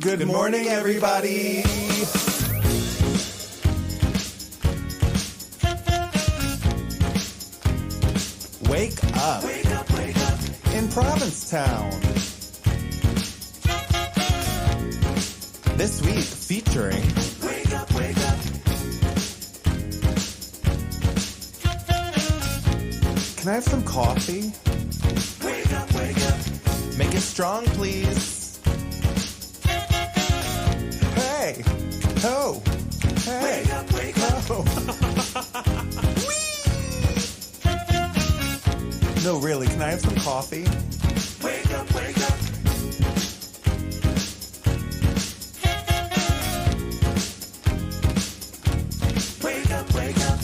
Good morning, everybody. Wake up. Wake up, wake up. In Provincetown. This week featuring Wake up, wake up. Can I have some coffee? Wake up, wake up. Make it strong, please. Hey. Oh. Hey. Wake up, wake up. Oh. No, really, can I have some coffee? Wake up, wake up. Wake up, wake up.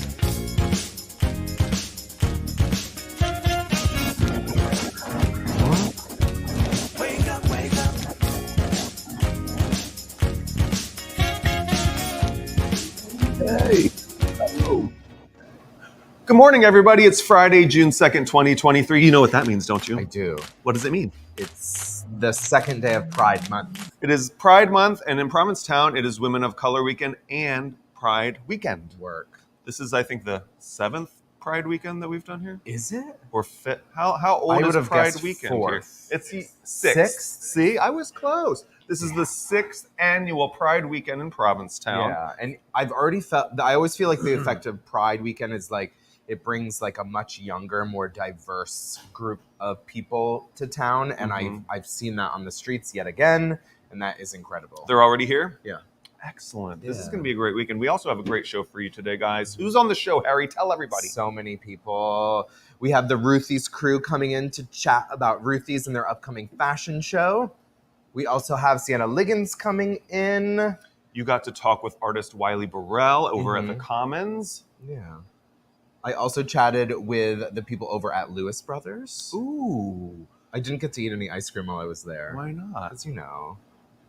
Wake up, wake up. Hey. Hello. Good morning, everybody. It's Friday, June 2nd, 2023. You know what that means, don't you? I do. What does it mean? It's the second day of Pride Month. It is Pride Month, and in Provincetown, it is Women of Color Weekend and Pride Weekend. Work. This is, I think, the 7th Pride Weekend that we've done here. Is it? Or fifth? How old I is would have Pride guessed Weekend fourth. here? It's the sixth. See, I was close. This is the 6th annual Pride Weekend in Provincetown. Yeah, and I've already felt. I always feel like the effect of Pride Weekend is like it brings like a much younger, more diverse group of people to town, and I've seen that on the streets yet again, and that is incredible. They're already here? Yeah. Excellent. This is Yeah. going to be a great weekend. We also have a great show for you today, guys. Who's on the show, Harry? Tell everybody. So many people. We have the Ruthie's crew coming in to chat about Ruthie's and their upcoming fashion show. We also have Sienna Liggins coming in. You got to talk with artist Wiley Burrell over at the Commons. Yeah. I also chatted with the people over at Lewis Brothers. Ooh. I didn't get to eat any ice cream while I was there. Why not? Because you know.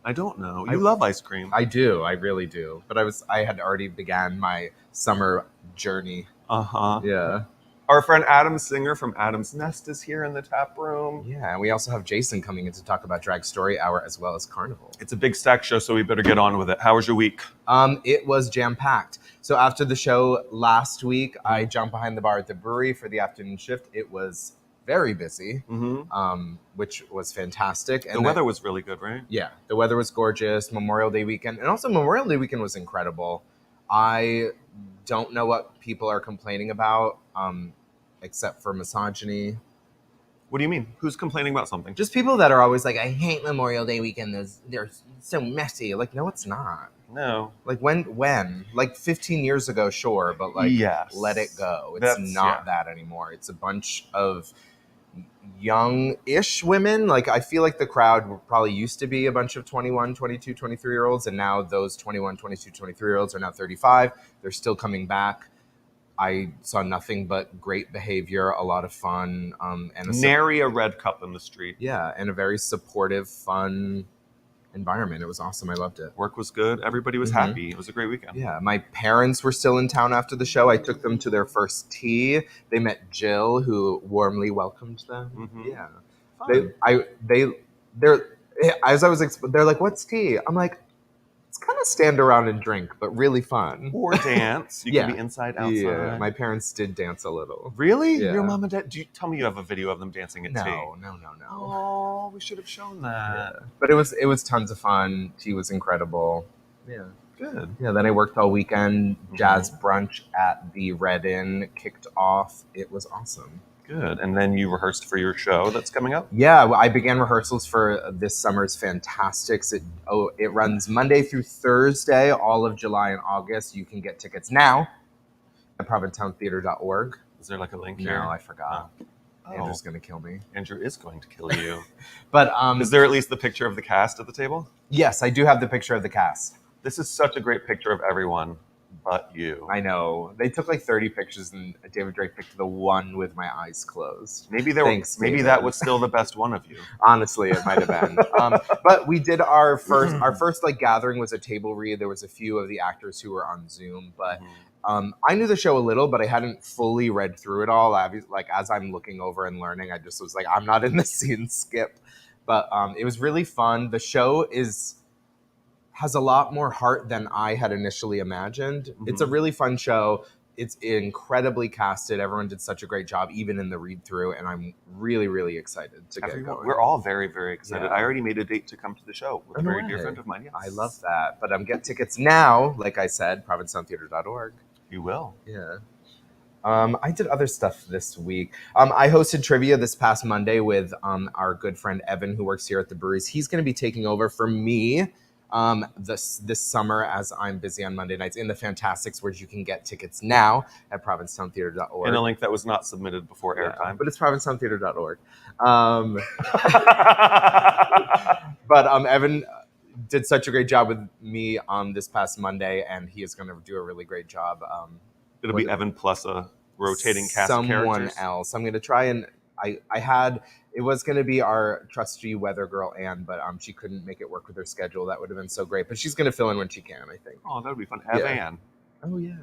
I don't know. You love ice cream. I do. I really do. But I had already began my summer journey. Uh-huh. Yeah. Our friend Adam Singer from Adam's Nest is here in the tap room. Yeah, and we also have Jason coming in to talk about Drag Story Hour as well as Carnival. It's a big stack show, so we better get on with it. How was your week? It was jam-packed. So after the show last week, I jumped behind the bar at the brewery for the afternoon shift. It was very busy, which was fantastic. And the weather was really good, right? Yeah, the weather was gorgeous. Memorial Day weekend. And also Memorial Day weekend was incredible. I don't know what people are complaining about, except for misogyny. What do you mean? Who's complaining about something? Just people that are always like, I hate Memorial Day weekend. They're so messy. Like, no, it's not. No. Like, when? Like, 15 years ago, sure, but, like, yes. Let it go. It's not that anymore. It's a bunch of young-ish women. Like, I feel like the crowd probably used to be a bunch of 21, 22, 23-year-olds, and now those 21, 22, 23-year-olds are now 35. They're still coming back. I saw nothing but great behavior, a lot of fun. And nary a red cup in the street. Yeah, and a very supportive, fun environment. It was awesome. I loved it. Work was good. Everybody was happy. It was a great weekend. Yeah, my parents were still in town after the show. I took them to their first tea. They met Jill, who warmly welcomed them. Yeah, they're like, "What's tea?" I'm like, "It's kind of stand around and drink, but really fun." Or dance. You can be inside, outside. Yeah, my parents did dance a little. Really? Yeah. Your mom and dad? Do you tell me you have a video of them dancing at tea? No. Oh, we should have shown that. Yeah. But it was tons of fun. Tea was incredible. Yeah. Good. Yeah, then I worked all weekend. Jazz brunch at the Red Inn kicked off. It was awesome. Good. And then you rehearsed for your show that's coming up? Yeah, I began rehearsals for this summer's Fantastics. It runs Monday through Thursday, all of July and August. You can get tickets now at provincetowntheater.org. Is there like a link here? No, I forgot. Oh. Andrew's going to kill me. Andrew is going to kill you. But is there at least the picture of the cast at the table? Yes, I do have the picture of the cast. This is such a great picture of everyone but you. I know. They took like 30 pictures, and David Drake picked the one with my eyes closed. Maybe that was still the best one of you. Honestly, it might have been. But we did our first like gathering was a table read. There was a few of the actors who were on Zoom, but I knew the show a little, but I hadn't fully read through it all. Like as I'm looking over and learning, I just was like, I'm not in the scene, skip. But it was really fun. The show is has a lot more heart than I had initially imagined. Mm-hmm. It's a really fun show. It's incredibly casted. Everyone did such a great job, even in the read through, and I'm really, really excited to get going. We're all very, very excited. Yeah. I already made a date to come to the show with a very dear friend of mine. Yes. I love that. But get tickets now, like I said, provincetowntheater.org. You will. Yeah. I did other stuff this week. I hosted trivia this past Monday with our good friend Evan, who works here at the breweries. He's going to be taking over for me this summer as I'm busy on Monday nights in the Fantastics, where you can get tickets now at provincetowntheater.org. In a link that was not submitted before airtime. But it's provincetowntheater.org. But Evan did such a great job with me this past Monday, and he is going to do a really great job. It'll be Evan plus a rotating cast of someone characters. else. I'm going to try and it was going to be our trusty weather girl Anne, but she couldn't make it work with her schedule. That would have been so great, but she's going to fill in when she can, I think. Oh, that would be fun. Have Anne. Oh yeah.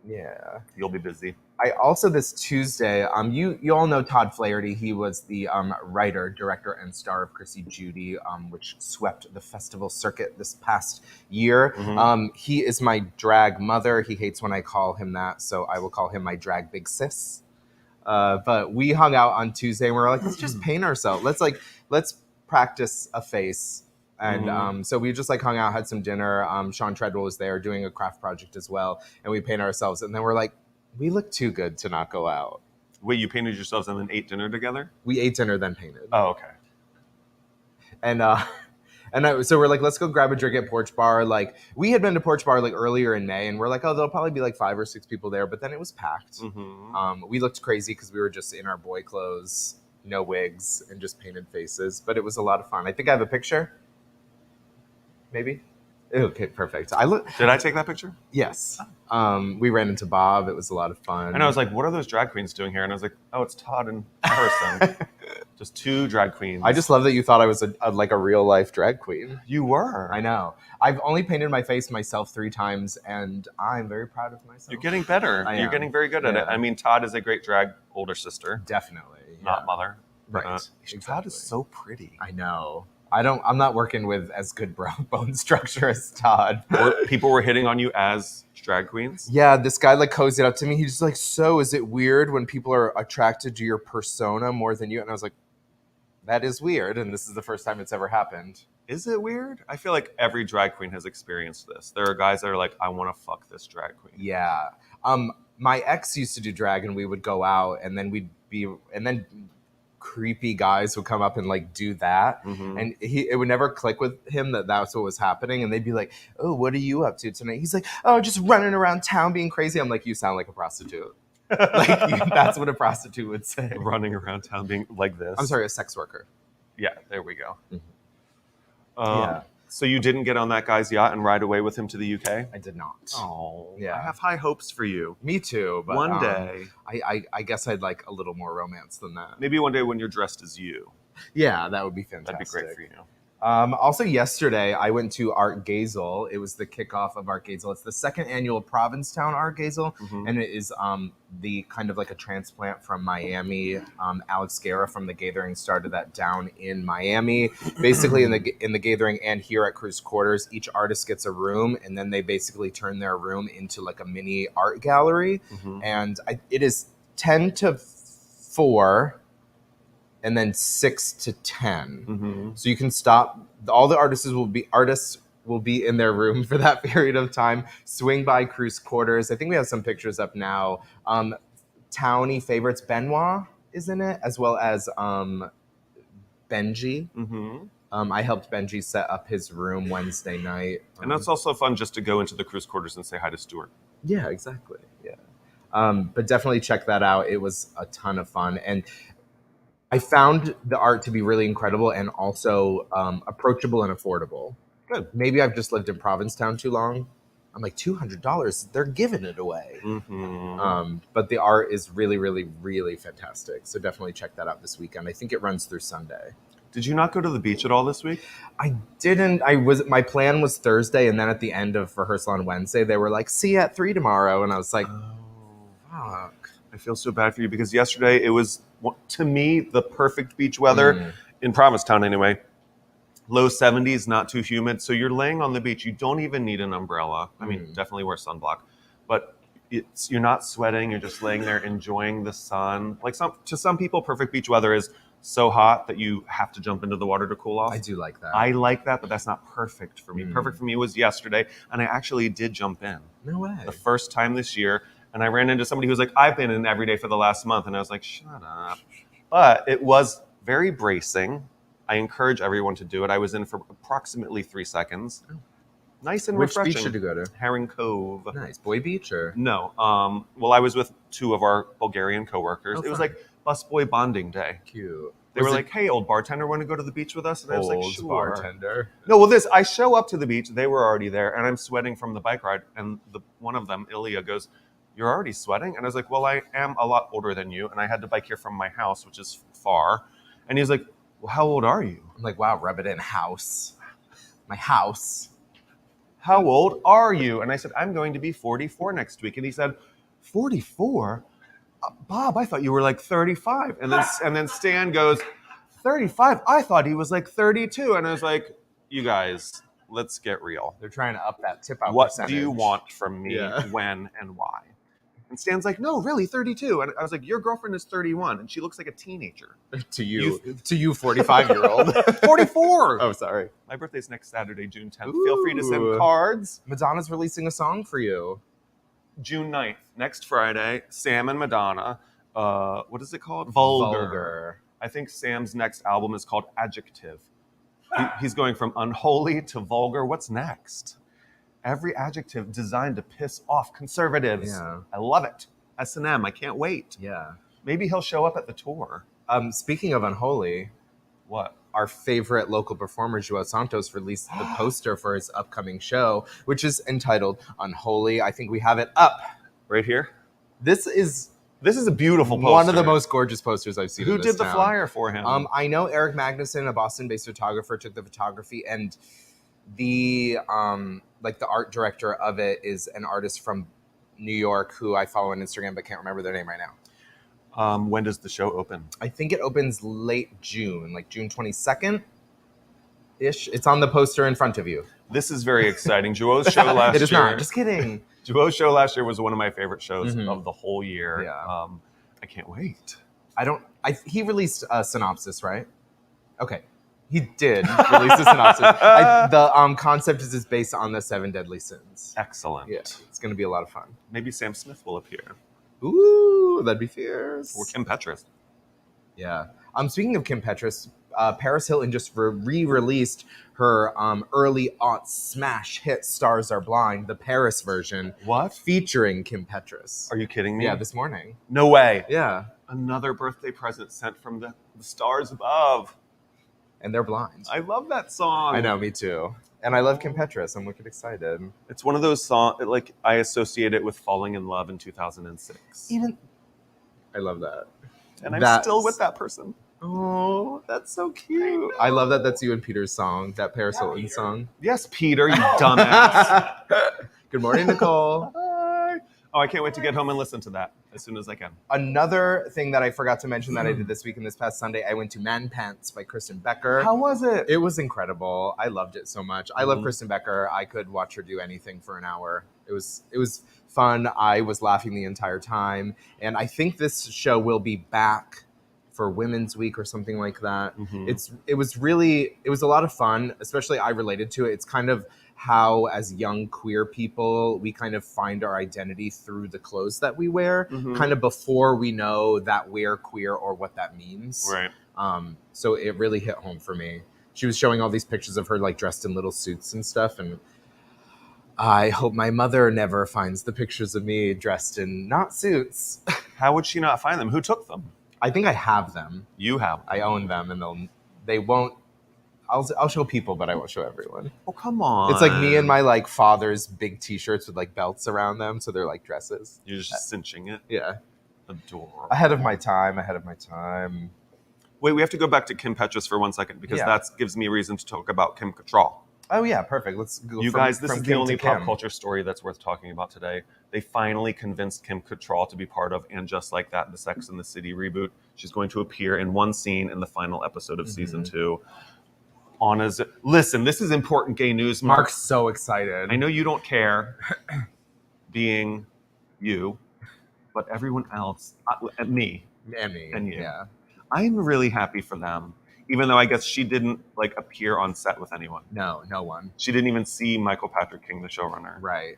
Yeah. You'll be busy. I also this Tuesday, you all know Todd Flaherty. He was the writer, director, and star of Chrissy Judy, which swept the festival circuit this past year. Mm-hmm. He is my drag mother. He hates when I call him that, so I will call him my drag big sis. But we hung out on Tuesday and we were like, let's just paint ourselves. Let's practice a face. And so we just hung out, had some dinner. Sean Treadwell was there doing a craft project as well. And we painted ourselves. And then we're like, we look too good to not go out. Wait, you painted yourselves and then ate dinner together? We ate dinner, then painted. Oh, okay. So we're like, let's go grab a drink at Porch Bar. We had been to Porch Bar earlier in May, and we're like, oh, there'll probably be 5 or 6 people there. But then it was packed. Mm-hmm. We looked crazy because we were just in our boy clothes, no wigs, and just painted faces. But it was a lot of fun. I think I have a picture. Maybe. Okay, perfect. Did I take that picture? Yes. We ran into Bob. It was a lot of fun. And I was like, what are those drag queens doing here? And I was like, oh, it's Todd and Harrison. Just 2 drag queens. I just love that you thought I was a real life drag queen. You were. I know. I've only painted my face myself 3 times, and I'm very proud of myself. You're getting better. You're getting very good at it. I mean, Todd is a great drag older sister. Definitely. Not mother. Right. Exactly. Todd is so pretty. I know. I'm not working with as good bone structure as Todd. People were hitting on you as drag queens? Yeah, this guy cozied up to me. He's just like, so is it weird when people are attracted to your persona more than you? And I was like, that is weird. And this is the first time it's ever happened. Is it weird? I feel like every drag queen has experienced this. There are guys that are like, I want to fuck this drag queen. Yeah. My ex used to do drag, and we would go out, and then creepy guys would come up and do that, and it would never click with him that that's what was happening, and they'd be like, oh, what are you up to tonight? He's like, oh, just running around town being crazy. I'm like, you sound like a prostitute. That's what a prostitute would say. Running around town being like this. I'm sorry, a sex worker. Yeah, there we go. Yeah. So you didn't get on that guy's yacht and ride away with him to the UK? I did not. Oh, yeah. I have high hopes for you. Me too. But one day. I guess I'd like a little more romance than that. Maybe one day when you're dressed as you. Yeah, that would be fantastic. That'd be great for you. Also yesterday, I went to Art Gazel. It was the kickoff of Art Gazel. It's the 2nd annual Provincetown Art Gazel, and it is the kind of a transplant from Miami. Alex Guerra from The Gathering started that down in Miami. Basically, in the Gathering and here at Cruise Quarters, each artist gets a room, and then they basically turn their room into a mini art gallery. And it is 10 to 4. And then 6 to 10. So you can stop. All the artists will be in their room for that period of time. Swing by Cruise Quarters. I think we have some pictures up now. Townie favorites Benoit is in it, as well as Benji. I helped Benji set up his room Wednesday night. And it's also fun just to go into the Cruise Quarters and say hi to Stuart. Yeah, exactly. Yeah. But definitely check that out. It was a ton of fun. And I found the art to be really incredible and also approachable and affordable. Good. Maybe I've just lived in Provincetown too long. I'm like, $200, they're giving it away. But the art is really, really, really fantastic. So definitely check that out this weekend. I think it runs through Sunday. Did you not go to the beach at all this week? I didn't. My plan was Thursday, and then at the end of rehearsal on Wednesday, they were like, see you at 3 tomorrow. And I was like, fuck. I feel so bad for you because yesterday it was, to me, the perfect beach weather in Provincetown anyway. Low 70s, not too humid. So you're laying on the beach. You don't even need an umbrella. I mean, definitely wear sunblock. But you're not sweating. You're just laying there enjoying the sun. Like to some people, perfect beach weather is so hot that you have to jump into the water to cool off. I do like that. I like that, but that's not perfect for me. Perfect for me was yesterday, and I actually did jump in. No way. The first time this year, and I ran into somebody who was like, I've been in every day for the last month, and I was like, shut up. But it was very bracing. I encourage everyone to do it. I was in for approximately 3 seconds. Nice and refreshing. Which beach did you go to? Herring Cove. Nice. Boy beach or? No. Well, I was with 2 of our Bulgarian coworkers. Oh, it was fun. like busboy bonding day. Cute. They were like, hey, old bartender, want to go to the beach with us? And I was like, sure. Bartender. No, well, I show up to the beach. They were already there, and I'm sweating from the bike ride. And one of them, Ilya, goes, you're already sweating? And I was like, well, I am a lot older than you, and I had to bike here from my house, which is far. And he's like, well, how old are you? I'm like, wow, rub it in. House. My house. How old are you? And I said, I'm going to be 44 next week. And he said, 44? Bob, I thought you were like 35. And then Stan goes, 35? I thought he was like 32. And I was like, you guys, let's get real. They're trying to up that tip out What percentage. do you want from me? Yeah. When and why? And Stan's like, no, really, 32. And I was like, your girlfriend is 31, and she looks like a teenager. To you 45-year-old. 44. Oh, sorry. My birthday's next Saturday, June 10th. Ooh. Feel free to send cards. Madonna's releasing a song for you. June 9th, next Friday, Sam and Madonna. What is it called? Vulgar. I think Sam's next album is called Adjective. He's going from unholy to vulgar. What's next? Every adjective designed to piss off conservatives. Yeah. I love it. S&M, I can't wait. Yeah. Maybe he'll show up at the tour. Speaking of unholy, What? our favorite local performer, Joao Santos, released the poster for his upcoming show, which is entitled Unholy. I think we have it up. Right here? This is a beautiful poster. one of the most gorgeous posters I've seen. Who in this did the town. flyer for him? I know Eric Magnuson, a Boston-based photographer, took the photography, and the the art director of it is an artist from New York who I follow on Instagram but can't remember their name right now. When does the show open? I think it opens late June, like June 22nd ish. It's on the poster in front of you. This is very exciting. Joe's show last year. It is not. Just kidding. Joe's show last year was one of my favorite shows of the whole year. Yeah. I can't wait. He released a synopsis, right? Okay. He did release a synopsis. The concept is based on the 7 Deadly Sins. Excellent. Yeah. It's going to be a lot of fun. Maybe Sam Smith will appear. Ooh, that'd be fierce. Or Kim Petras. Yeah. Speaking of Kim Petras, Paris Hilton just re-released her early aughts smash hit "Stars Are Blind," the Paris version. What? Featuring Kim Petras. Are you kidding me? Yeah, this morning. No way. Yeah. Another birthday present sent from the stars above. And they're blind. I love that song. I know, me too. And I love Kim Petras. I'm wicked excited. It's one of those songs, like, I associate it with falling in love in 2006. I love that. And I'm still with that person. Oh, that's so cute. I love that that's you and Peter's song, that Paris Hilton song. Yes, Peter, you dumbass. Good morning, Nicole. Hi. Oh, I can't wait to get home and listen to that as soon as I can. Another thing that I forgot to mention that I did this week and this past Sunday, I went to Man Pants by Kristen Becker. How was it? It was incredible. I loved it so much. I love Kristen Becker. I could watch her do anything for an hour. It was fun. I was laughing the entire time. And I think this show will be back for Women's Week or something like that. It was a lot of fun, especially I related to it. It's kind of how, as young queer people, we kind of find our identity through the clothes that we wear, kind of before we know that we're queer or what that means. Right. So it really hit home for me. She was showing all these pictures of her like dressed in little suits and stuff, and I hope my mother never finds the pictures of me dressed in not suits. How would she not find them? Who took them? I think I have them. You have them. I own them, and they won't. I'll show people, but I won't show everyone. Oh, come on. It's like me and my like father's big T-shirts with like belts around them, so they're like dresses. You're just cinching it. Yeah. Adorable. Ahead of my time. Wait, we have to go back to Kim Petras for 1 second because that gives me reason to talk about Kim Cattrall. Oh yeah, perfect. Let's go. You guys, this is the Kim only to pop Kim. culture story that's worth talking about today. They finally convinced Kim Cattrall to be part of And Just Like That, the Sex and the City reboot. She's going to appear in one scene in the final episode of season 2. Anna's. Listen, this is important gay news. Mark's so excited. I know you don't care, being you, but everyone else, me and you. Yeah. I'm really happy for them, even though I guess she didn't like appear on set with anyone. No one. She didn't even see Michael Patrick King, the showrunner. Right.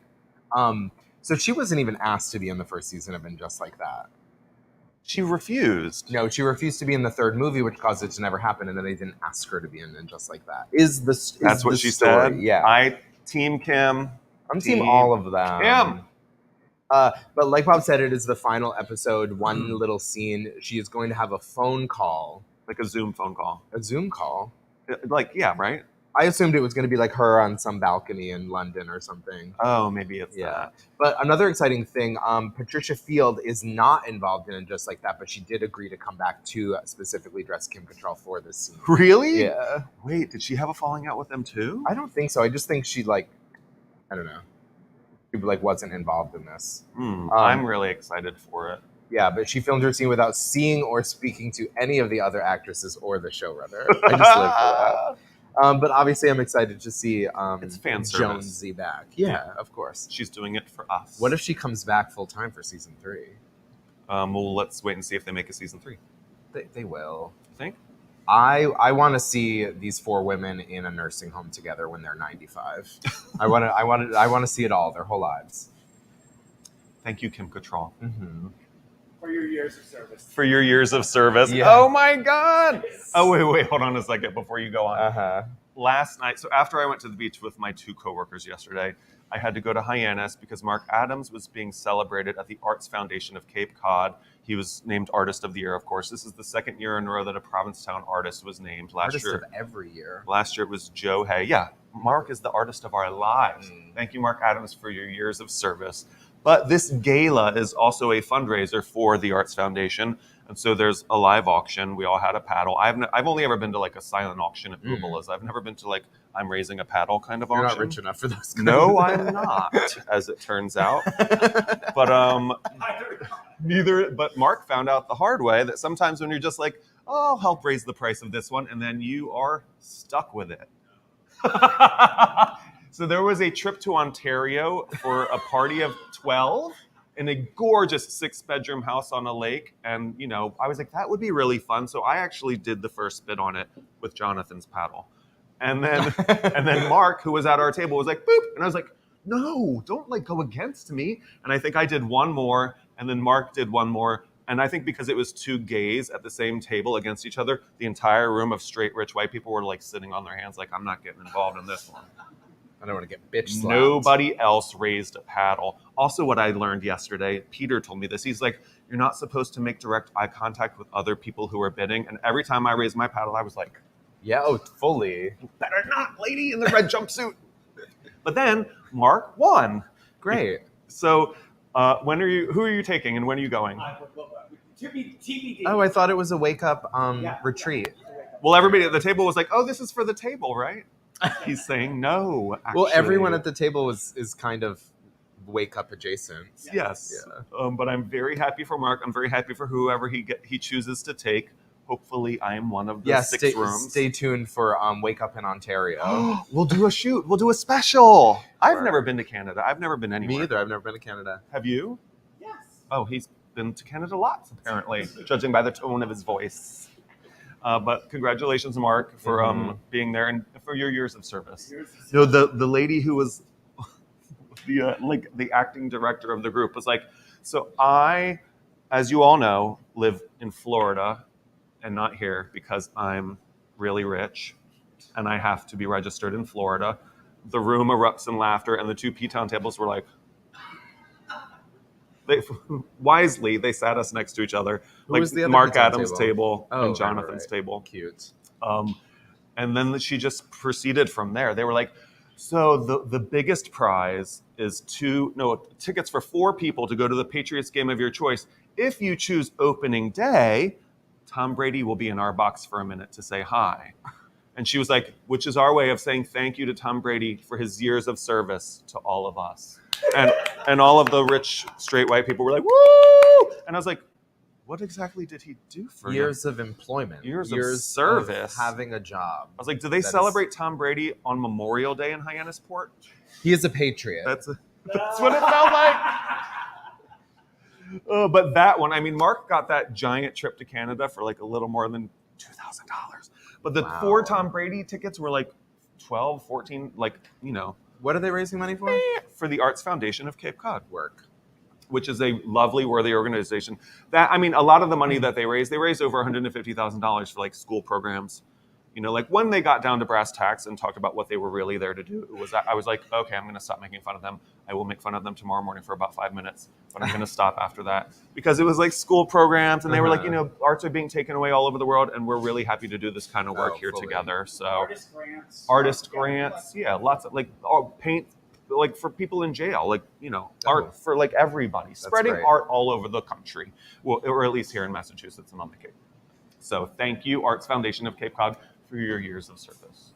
So she wasn't even asked to be in the first season of And Just Like That. She refused. No, she refused to be in the third movie, which caused it to never happen, and then they didn't ask her to be in And Just Like That. That's what she story. said? Yeah. I team Kim. I'm team all of them. Kim. But like Bob said, it is the final episode, one little scene. She is going to have a phone call. Like a Zoom phone call. A Zoom call? Like, yeah, right? I assumed it was going to be like her on some balcony in London or something. Oh, maybe it's that. But another exciting thing, Patricia Field is not involved in it Just Like That, but she did agree to come back to specifically dress Kim Cattrall for this scene. Really? Yeah. Wait, did she have a falling out with them too? I don't think so. I just think she I don't know. She wasn't involved in this. I'm really excited for it. Yeah, but she filmed her scene without seeing or speaking to any of the other actresses or the showrunner. I just live for that. But obviously, I'm excited to see it's fan service. Jonesy back. Yeah, of course. She's doing it for us. What if she comes back full time for season 3? Well, let's wait and see if they make a season 3. They will. You think? I want to see these 4 women in a nursing home together when they're 95. I want to see it all, their whole lives. Thank you, Kim Cattrall. Mm-hmm. For your years of service. For your years of service. Yeah. Oh my God. Oh, wait, hold on a second before you go on. Uh-huh. Last night, so after I went to the beach with my 2 coworkers yesterday, I had to go to Hyannis because Mark Adams was being celebrated at the Arts Foundation of Cape Cod. He was named Artist of the Year, of course. This is the second year in a row that a Provincetown artist was named. Artist of every year. Last year it was Joe Hay. Yeah, Mark is the artist of our lives. Thank you, Mark Adams, for your years of service. But this gala is also a fundraiser for the Arts Foundation. And so there's a live auction. We all had a paddle. I've only ever been to a silent auction at Bubala's. I've never been to I'm raising a paddle kind of auction. You're not rich enough for those. No, I'm not, as it turns out. But but Mark found out the hard way that sometimes when you're just oh, I'll help raise the price of this one, and then you are stuck with it. So there was a trip to Ontario for a party of 12 in a gorgeous 6-bedroom house on a lake. And, I was like, that would be really fun. So I actually did the first bid on it with Jonathan's paddle. And then Mark, who was at our table, was like, boop. And I was like, no, don't go against me. And I think I did one more, and then Mark did one more. And I think because it was 2 gays at the same table against each other, the entire room of straight, rich white people were sitting on their hands I'm not getting involved in this one. I don't want to get bitch slapped. Nobody else raised a paddle. Also, what I learned yesterday, Peter told me this. He's like, you're not supposed to make direct eye contact with other people who are bidding. And every time I raised my paddle, I was like, yeah, fully. Better not, lady in the red jumpsuit. But then Mark won. Great. So who are you taking and when are you going? TBD. Oh, I thought it was a wake-up retreat. Well, everybody at the table was like, oh, this is for the table, right? He's saying no, actually. Well, everyone at the table is kind of wake-up adjacent. Yes. Yeah. But I'm very happy for Mark. I'm very happy for whoever he chooses to take. Hopefully, I am one of the 6 rooms. Stay tuned for Wake Up in Ontario. We'll do a shoot. We'll do a special. I've never been to Canada. I've never been anywhere. Me either. I've never been to Canada. Have you? Yes. Oh, he's been to Canada lots, apparently, judging by the tone of his voice. But congratulations, Mark, for being there and for your years of service. The lady who was the acting director of the group was like, so I, as you all know, live in Florida and not here because I'm really rich and I have to be registered in Florida. The room erupts in laughter, and the 2 P-Town tables were like, wisely, they sat us next to each other. Who was the other Mark P-Town Adams' table and Jonathan's right. table. Cute. And then she just proceeded from there. They were like, so the biggest prize is tickets for 4 people to go to the Patriots game of your choice. If you choose opening day, Tom Brady will be in our box for a minute to say hi. And she was like, which is our way of saying thank you to Tom Brady for his years of service to all of us. And all of the rich, straight white people were like, woo! And I was like, what exactly did he do for Years of employment. Years of service. Of having a job. I was like, do they celebrate Tom Brady on Memorial Day in Hyannisport? He is a patriot. That's what it felt like. But that one, I mean, Mark got that giant trip to Canada for like a little more than $2,000. But the 4 Tom Brady tickets were like 12, 14, like, you know. What are they raising money for? For the Arts Foundation of Cape Cod work, which is a lovely, worthy organization. That, I mean, a lot of the money that they raised over $150,000 for like school programs. You know, like when they got down to brass tacks and talked about what they were really there to do, I was like, okay, I'm going to stop making fun of them. I will make fun of them tomorrow morning for about 5 minutes, but I'm going to stop after that. Because it was like school programs, and they were like, you know, arts are being taken away all over the world, and we're really happy to do this kind of work here together. So artist grants, yeah, lots of like paint, like for people in jail, like, you know, art for like everybody, spreading art all over the country, well, or at least here in Massachusetts and on the Cape. So thank you, Arts Foundation of Cape Cod, for your years of service.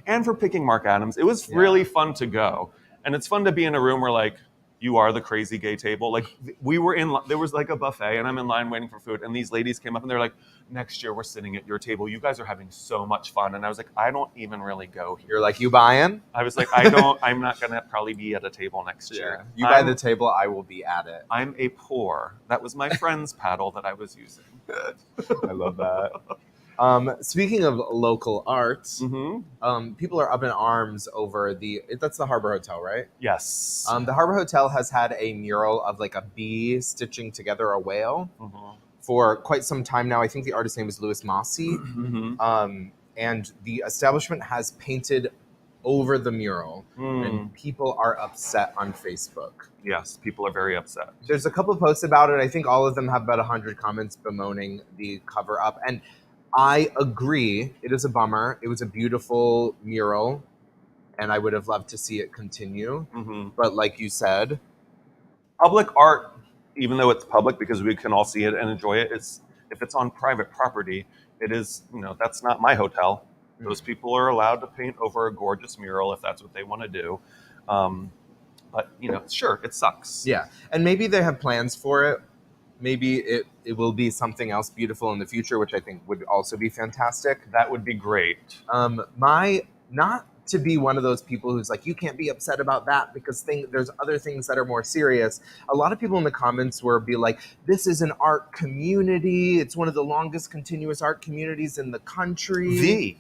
And for picking Mark Adams. It was really fun to go. And it's fun to be in a room where like, you are the crazy gay table. Like we were there was like a buffet and I'm in line waiting for food. And these ladies came up and they're like, next year we're sitting at your table. You guys are having so much fun. And I was like, I don't even really go here. You're like, you buying? I was like, I'm not going to probably be at a table next year. You buy the table, I will be at it. I'm a pour. That was my friend's paddle that I was using. I love that. Speaking of local arts, people are up in arms over that's the Harbor Hotel, right? Yes. The Harbor Hotel has had a mural of like a bee stitching together a whale for quite some time now. I think the artist's name is Louis Mossy. And the establishment has painted over the mural, and people are upset on Facebook. Yes, people are very upset. There's a couple of posts about it. I think all of them have about 100 comments bemoaning the cover up. And I agree. It is a bummer. It was a beautiful mural, and I would have loved to see it continue. But like you said, public art, even though it's public because we can all see it and enjoy it, if it's on private property, it is, you know, that's not my hotel. Those people are allowed to paint over a gorgeous mural if that's what they want to do. But, you know, sure, it sucks. Yeah. And maybe they have plans for it. Maybe it will be something else beautiful in the future, which I think would also be fantastic. That would be great. Not to be one of those people who's like, you can't be upset about that because there's other things that are more serious. A lot of people in the comments be like, this is an art community. It's one of the longest continuous art communities in the country.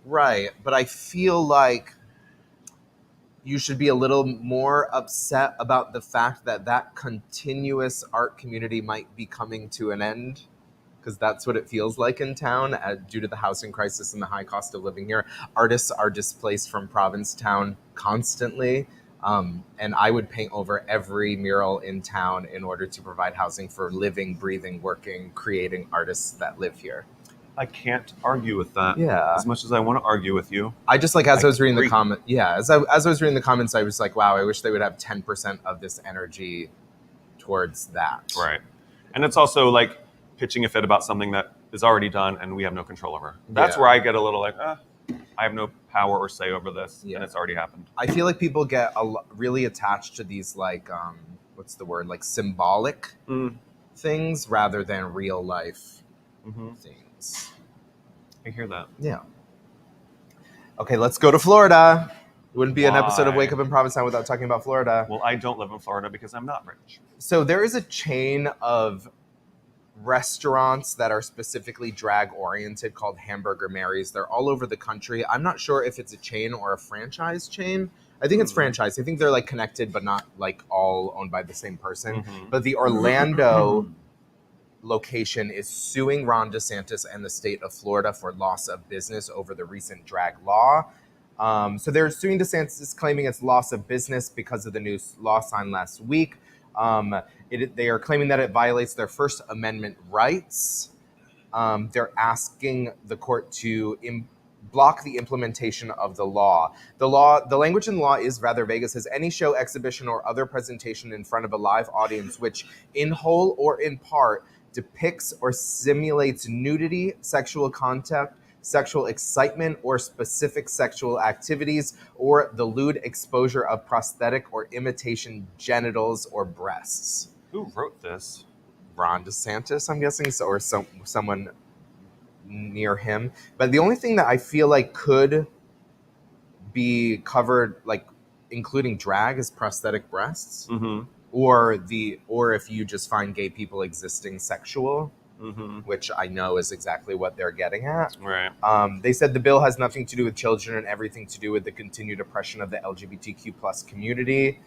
Right. But I feel like you should be a little more upset about the fact that continuous art community might be coming to an end, because that's what it feels like in town due to the housing crisis and the high cost of living here. Artists are displaced from Provincetown constantly, and I would paint over every mural in town in order to provide housing for living, breathing, working, creating artists that live here. I can't argue with that. Yeah. As much as I want to argue with you. I just like, as I was reading the comment, as I was reading the comments, I was like, wow, I wish they would have 10% of this energy towards that. Right. And it's also like pitching a fit about something that is already done and we have no control over. That's where I get a little like, I have no power or say over this, and it's already happened. I feel like people get really attached to these like, what's the word, like symbolic things rather than real life things. I hear that. Yeah. Okay, let's go to Florida. It wouldn't be an episode of Wake Up in Provincetown without talking about Florida. Well, I don't live in Florida because I'm not rich. So there is a chain of restaurants that are specifically drag-oriented called Hamburger Mary's. They're all over the country. I'm not sure if it's a chain or a franchise chain. I think it's franchise. I think they're like connected, but not like all owned by the same person. But the Orlando location is suing Ron DeSantis and the state of Florida for loss of business over the recent drag law. So they're suing DeSantis, claiming it's loss of business because of the new law signed last week. They are claiming that it violates their First Amendment rights. They're asking the court to block the implementation of the law. The language in the law is rather vague. It says any show, exhibition, or other presentation in front of a live audience which, in whole or in part, depicts or simulates nudity, sexual contact, sexual excitement, or specific sexual activities, or the lewd exposure of prosthetic or imitation genitals or breasts. Who wrote this? Ron DeSantis, I'm guessing, or someone near him. But the only thing that I feel like could be covered, like including drag, is prosthetic breasts, Mm-hmm. or if you just find gay people existing sexual, Mm-hmm. which I know is exactly what they're getting at. Right. They said the bill has nothing to do with children and everything to do with the continued oppression of the LGBTQ plus community.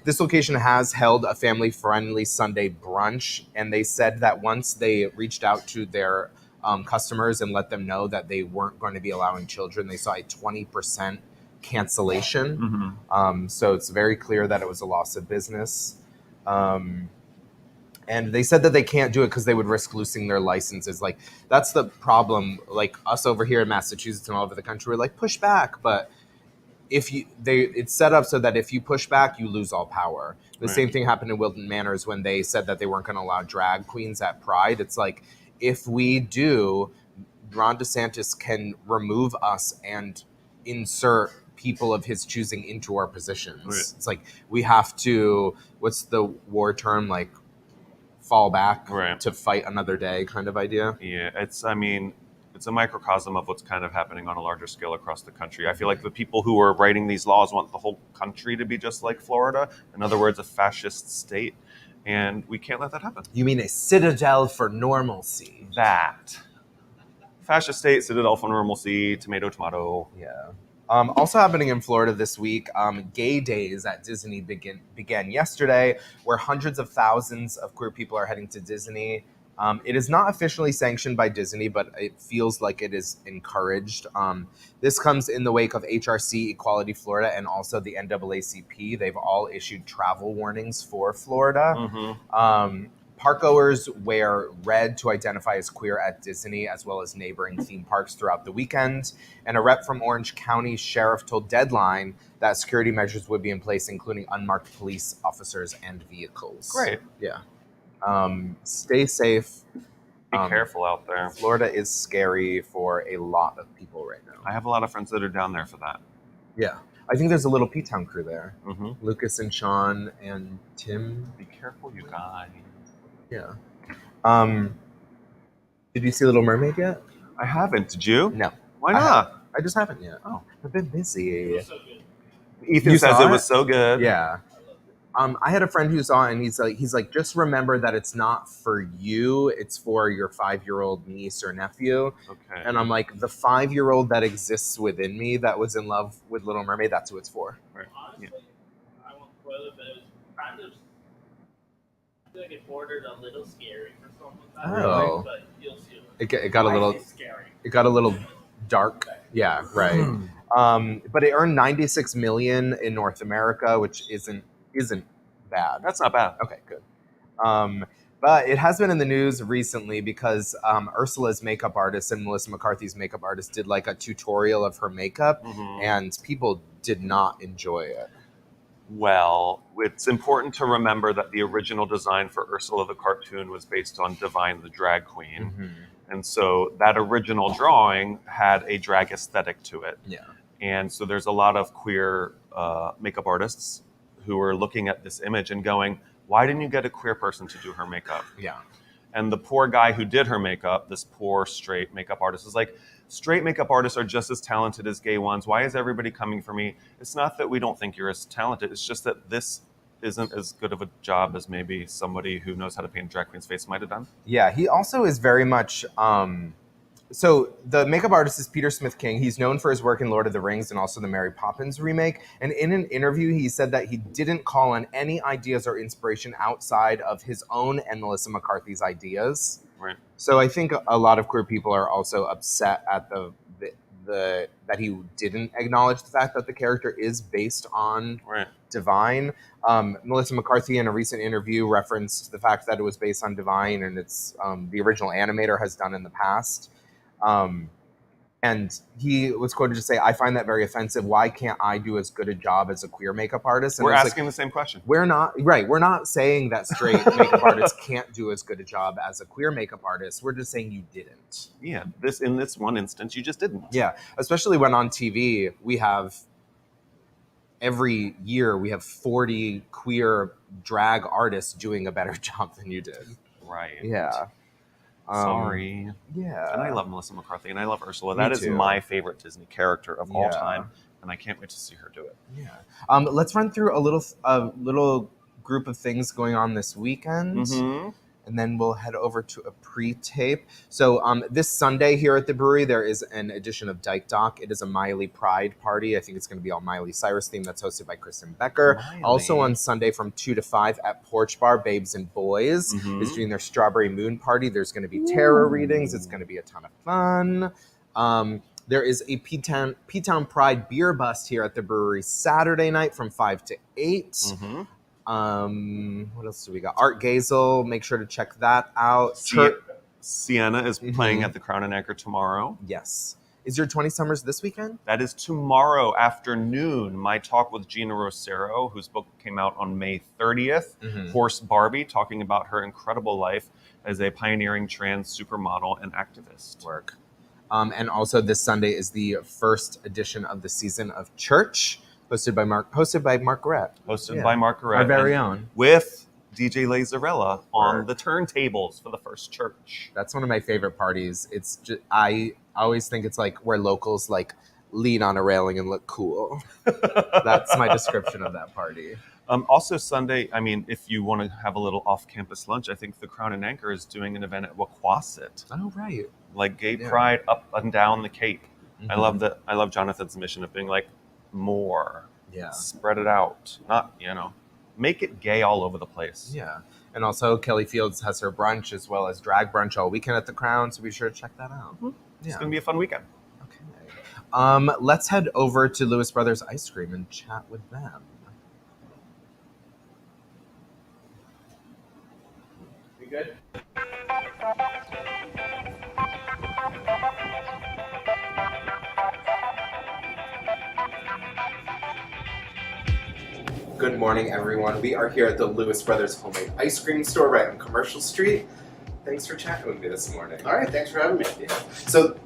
This location has held a family-friendly Sunday brunch, and they said that once they reached out to their customers and let them know that they weren't going to be allowing children, they saw a 20% cancellation. Mm-hmm. So it's very clear that it was a loss of business. And they said that they can't do it because they would risk losing their licenses. Like, that's the problem. Like, us over here in Massachusetts and all over the country, we're like, push back. But it's set up so that if you push back, you lose all power. The Right. same thing happened in Wilton Manors when they said that they weren't going to allow drag queens at Pride. It's like, if we do, Ron DeSantis can remove us and insert people of his choosing into our positions. Right. It's like, we have to, what's the war term, like, fall back Right. to fight another day kind of idea. Yeah, it's a microcosm of what's kind of happening on a larger scale across the country. I feel like the people who are writing these laws want the whole country to be just like Florida. In other words, a fascist state. And we can't let that happen. You mean a citadel for normalcy? That. Fascist state, citadel for normalcy, tomato, tomato. Yeah. Also happening in Florida this week, Gay Days at Disney began yesterday, where hundreds of thousands of queer people are heading to Disney. It is not officially sanctioned by Disney, but it feels like it is encouraged. This comes in the wake of HRC, Equality Florida, and also the NAACP. They've all issued travel warnings for Florida. Mm-hmm. Parkgoers wear red to identify as queer at Disney, as well as neighboring theme parks throughout the weekend. And a rep from Orange County Sheriff told Deadline that security measures would be in place, including unmarked police officers and vehicles. Great. Yeah. Stay safe. Be careful out there. Florida is scary for a lot of people right now. I have a lot of friends that are down there for that. Yeah. I think there's a little P-Town crew there. Mm-hmm. Lucas and Sean and Tim. Be careful, you guys. Yeah. Did you see Little Mermaid yet? I haven't. Did you? No. Why not? I just haven't yet. Oh. I've been busy. So good. Ethan You says saw it it? was so good. Yeah. I had a friend who saw it, and he's like, just remember that it's not for you. It's for your 5-year-old niece or nephew. Okay. And I'm like, the 5-year-old that exists within me that was in love with Little Mermaid, that's who it's for. Right. Honestly, I won't spoil it, but it was kind of, I feel like it bordered a little scary for someone. Oh. But you'll see It got a Why little, is it scary. it got a little dark. Yeah, right. But it earned $96 million in North America, which isn't bad. That's not bad. Okay, good. But it has been in the news recently because Ursula's makeup artist and Melissa McCarthy's makeup artist did like a tutorial of her makeup, Mhm. and people did not enjoy it. Well, it's important to remember that the original design for Ursula the cartoon was based on Divine the drag queen. And so that original drawing had a drag aesthetic to it. Yeah. And so there's a lot of queer makeup artists who are looking at this image and going, why didn't you get a queer person to do her makeup? Yeah. And the poor guy who did her makeup, this poor straight makeup artist, is like, straight makeup artists are just as talented as gay ones. Why is everybody coming for me? It's not that we don't think you're as talented. It's just that this isn't as good of a job as maybe somebody who knows how to paint a drag queen's face might have done. Yeah, he also is very much. So the makeup artist is Peter Smith King. He's known for his work in Lord of the Rings and also the Mary Poppins remake. And in an interview, he said that he didn't call on any ideas or inspiration outside of his own and Melissa McCarthy's ideas. Right. So I think a lot of queer people are also upset at the that he didn't acknowledge the fact that the character is based on Right. Divine. Melissa McCarthy in a recent interview referenced the fact that it was based on Divine, and it's the original animator has done in the past. And he was quoted to say, I find that very offensive. Why can't I do as good a job as a queer makeup artist? And We're it's asking the same question. we're not saying that straight makeup artists can't do as good a job as a queer makeup artist. We're just saying you didn't. Yeah, in this one instance, you just didn't. Yeah, especially when on TV, every year we have 40 queer drag artists doing a better job than you did. Right. Yeah. Sorry. Yeah. And I love Melissa McCarthy, and I love Ursula. Me That is too. my favorite Disney character of all Yeah. time, and I can't wait to see her do it. Yeah. Let's run through a little group of things going on this weekend. Mm-hmm. And then we'll head over to a pre-tape. So this Sunday here at the brewery, there is an edition of Dyke Dock. It is a Miley Pride party. I think it's going to be all Miley Cyrus themed. That's hosted by Kristen Becker. Miley. Also on Sunday from 2 to 5 at Porch Bar, Babes and Boys is doing their Strawberry Moon party. There's going to be tarot readings. It's going to be a ton of fun. There is a P-Town Pride beer bust here at the brewery Saturday night from 5 to 8. Mm-hmm. What else do we got? Art Gazel. Make sure to check that out. Sienna is playing at the Crown and Anchor tomorrow. Yes. Is your 20 Summers this weekend? That is tomorrow afternoon. My talk with Gina Rosero, whose book came out on May 30th. Horse Barbie, talking about her incredible life as a pioneering trans supermodel and activist. Work. And also this Sunday is the first edition of the season of Church, hosted by Margaret. By Margaret. Our very own. With DJ Lazarella on the turntables for the first Church. That's one of my favorite parties. It's just, I always think it's like where locals like lean on a railing and look cool. That's my description of that party. Also Sunday, I mean, if you want to have a little off-campus lunch, I think the Crown and Anchor is doing an event at Wauquasit. Oh, right. Like gay pride up and down the Cape. I love Jonathan's mission of being like, more. Yeah. Spread it out. Not, make it gay all over the place. Yeah. And also Kelly Fields has her brunch as well as drag brunch all weekend at the Crown, so be sure to check that out. Yeah. It's going to be a fun weekend. Okay. Let's head over to Lewis Brothers Ice Cream and chat with them. We good? Good morning, everyone. We are here at the Lewis Brothers Homemade Ice Cream Store right on Commercial Street. Thanks for chatting with me this morning. All right, thanks for having me. Yeah. So,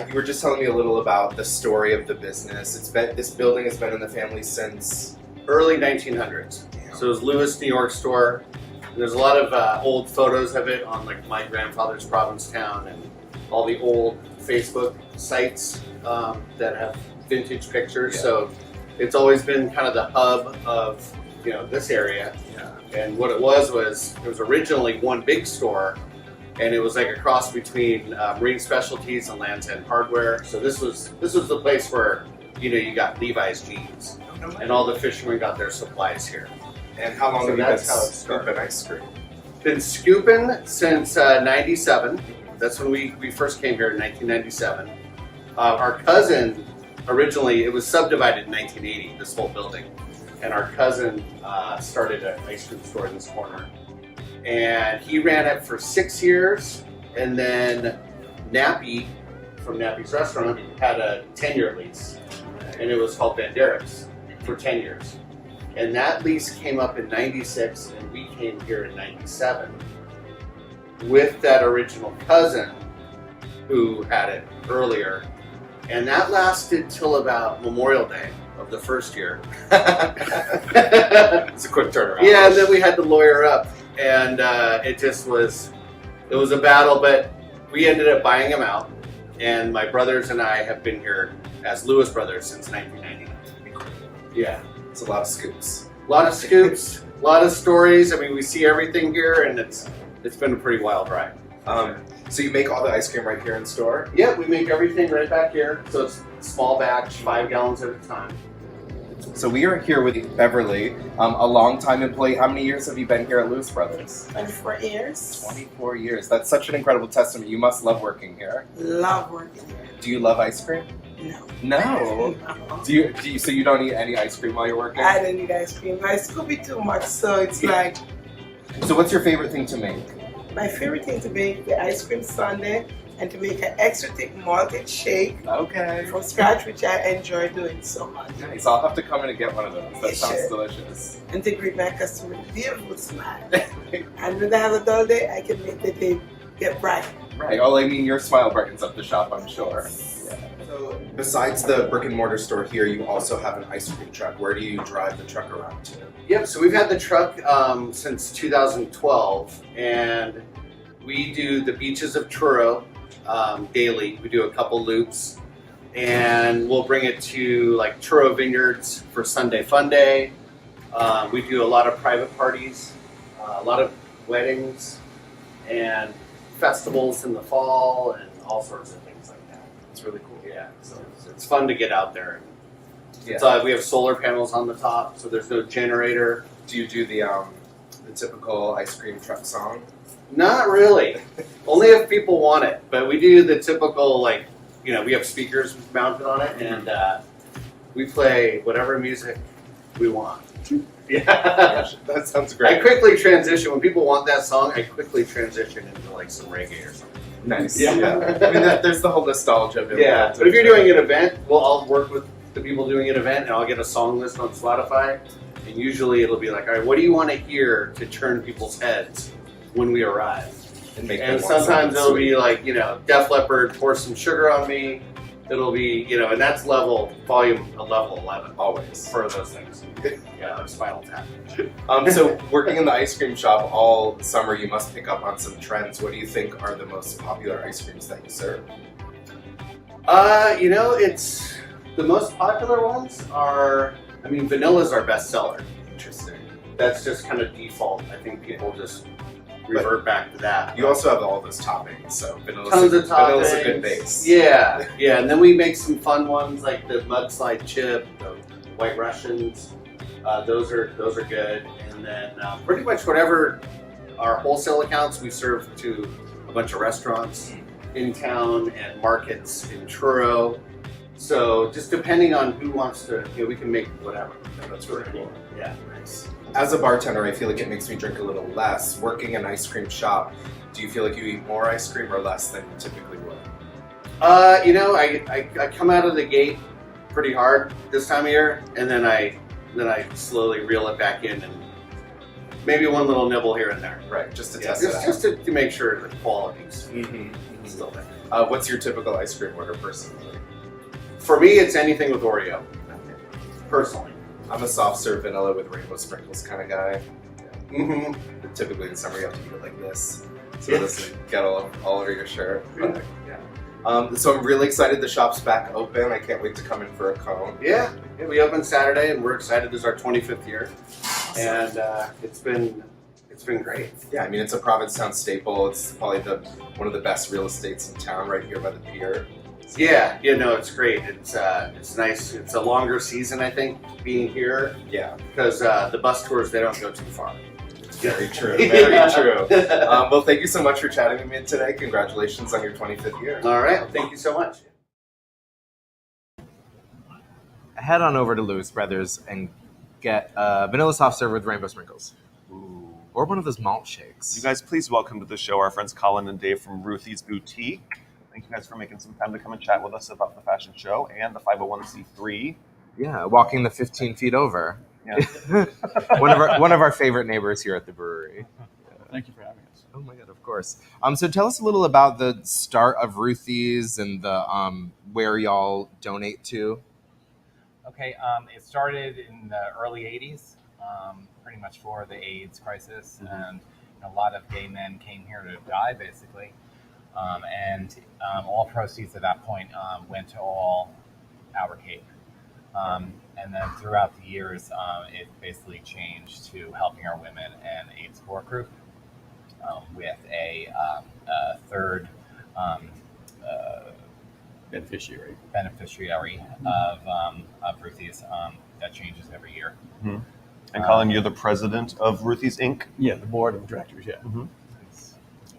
you were just telling me a little about the story of the business. This building has been in the family since Early 1900s. So it was Lewis, New York store. There's a lot of old photos of it on like my grandfather's Provincetown and all the old Facebook sites that have vintage pictures. Yeah. So it's always been kind of the hub of this area. Yeah. And what it was originally one big store, and it was like a cross between Marine Specialties and Land's End Hardware. So this was the place where you got Levi's jeans, and all the fishermen got their supplies here. And how long So have you that's been how it started. scooping ice cream? Been scooping since '97. That's when we first came here in 1997. Our cousin, originally, it was subdivided in 1980, this whole building. And our cousin started an ice cream store in this corner. And he ran it for 6 years. And then Nappy, from Nappy's Restaurant, had a 10-year lease. And it was called Van Derek's for 10 years. And that lease came up in 96, and we came here in 97 with that original cousin who had it earlier. And that lasted till about Memorial Day of the first year. It's a quick turnaround. Yeah, and then we had to lawyer up, and it was a battle, but we ended up buying him out. And my brothers and I have been here as Lewis Brothers since 1999. Yeah. It's a lot of scoops. A lot of scoops, a lot of stories. I mean, we see everything here, and it's been a pretty wild ride. So you make all the ice cream right here in store? Yeah, we make everything right back here. So it's small batch, 5 gallons at a time. So we are here with Beverly, a longtime employee. How many years have you been here at Lewis Brothers? 24 years. 24 years. That's such an incredible testament. You must love working here. Love working here. Do you love ice cream? No. No. No. Do you? So you don't eat any ice cream while you're working? I don't need ice cream. I scoop it too much, so it's like So what's your favorite thing to make? my favorite thing to make the ice cream sundae and to make an extra thick malted shake Okay. from scratch, which I enjoy doing so much. Nice. I'll have to come in and get one of those. That You sounds should. delicious. And to greet my customer with a beautiful smile. And when they have a dull day, I can make the day get bright. Right. Well, I mean, your smile brightens up the shop, I'm sure. Yeah. So besides the brick and mortar store here, you also have an ice cream truck. Where do you drive the truck around to? Yep, so we've had the truck since 2012, and we do the beaches of Truro daily. We do a couple loops, and we'll bring it to like Truro Vineyards for Sunday Fun Day. We do a lot of private parties, a lot of weddings, and festivals in the fall, and all sorts of things like that. It's really cool. Yeah, so it's fun to get out there. Yeah. We have solar panels on the top, so there's no generator. Do you do the typical ice cream truck song? Not really. Only if people want it. But we do the typical, like, you know, we have speakers mounted on it, and we play whatever music we want. Yeah. That sounds great. I quickly transition. When people want that song, I quickly transition into, like, some reggae or something. Nice. Yeah. I mean, there's the whole nostalgia of it. Yeah. But if you're doing an event, I'll work with the people doing an event, and I'll get a song list on Spotify. And usually it'll be like, all right, what do you want to hear to turn people's heads when we arrive? And sometimes it'll be like, you know, Def Leppard, Pour Some Sugar on Me. It'll be, you know, and that's level 11 Always. for those things. Yeah, like Spinal Tap. So working in the ice cream shop all summer, you must pick up on some trends. What do you think are the most popular ice creams that you serve? You know, it's the most popular ones are, I mean, vanilla's our best seller. Interesting. That's just kind of default. I think people just revert back to that. You also have all those toppings, so Tons of vanilla's toppings. a good base. Yeah, yeah, and then we make some fun ones like the mudslide chip, the White Russians. Those are good, and then pretty much whatever our wholesale accounts we serve to a bunch of restaurants in town and markets in Truro. So just depending on who wants to, you know, we can make whatever. That's really cool. Yeah. Nice. As a bartender, I feel like it makes me drink a little less. Working in an ice cream shop, do you feel like you eat more ice cream or less than you typically would? You know, I come out of the gate pretty hard this time of year, and then I slowly reel it back in, and maybe one little nibble here and there. Right, just to Yeah, test it out. just to make sure the quality's Mm-hmm. still there. What's your typical ice cream order personally? For me, it's anything with Oreo, personally. I'm a soft serve vanilla with rainbow sprinkles kind of guy. Mm-hmm. Typically in summer you have to eat it like this, so it doesn't get all over your shirt. But, yeah. So I'm really excited the shop's back open. I can't wait to come in for a cone. Yeah, we opened Saturday, and we're excited. This is our 25th year, and it's been great. Yeah, I mean it's a Provincetown staple. It's probably one of the best real estates in town, right here by the pier. Yeah, no, it's great. It's nice. It's a longer season, I think, being here. Yeah, because the bus tours, they don't go too far. very true. Very true. Well, thank you so much for chatting with me today. Congratulations on your 25th year. All right, well, thank you so much. Head on over to Lewis Brothers and get vanilla soft serve with rainbow sprinkles. Ooh. Or one of those malt shakes. You guys, please welcome to the show our friends Colin and Dave from Ruthie's Boutique. Thank you guys for making some time to come and chat with us about the fashion show and the 501c3. Yeah, walking the 15 feet over. Yeah. one of our favorite neighbors here at the brewery. Thank you for having us. Oh my god, of course. So tell us a little about the start of Ruthie's and the where y'all donate to. Okay, it started in the early 80s, pretty much for the AIDS crisis, and a lot of gay men came here to die, basically. And all proceeds at that point went to all our Cape. And then throughout the years, it basically changed to helping our women and AIDS support group with a third Beneficiary. of Ruthie's that changes every year. Mm-hmm. And Colin, you're the president of Ruthie's Inc. Yeah, the board of directors, yeah. Mm-hmm.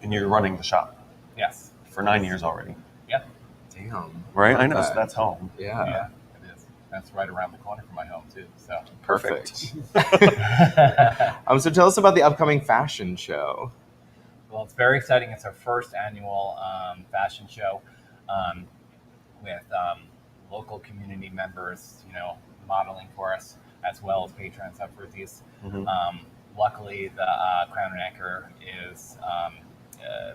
And you're running the shop Yes. for 9 years already. Yep. Damn. Right? I know, Okay. so that's home. Yeah. Yeah, it is. That's right around the corner from my home too. So Perfect. So tell us about the upcoming fashion show. Well, it's very exciting. It's our first annual fashion show with local community members, modeling for us, as well as patrons of Ruthie's. Mm-hmm. Luckily, the Crown and Anchor is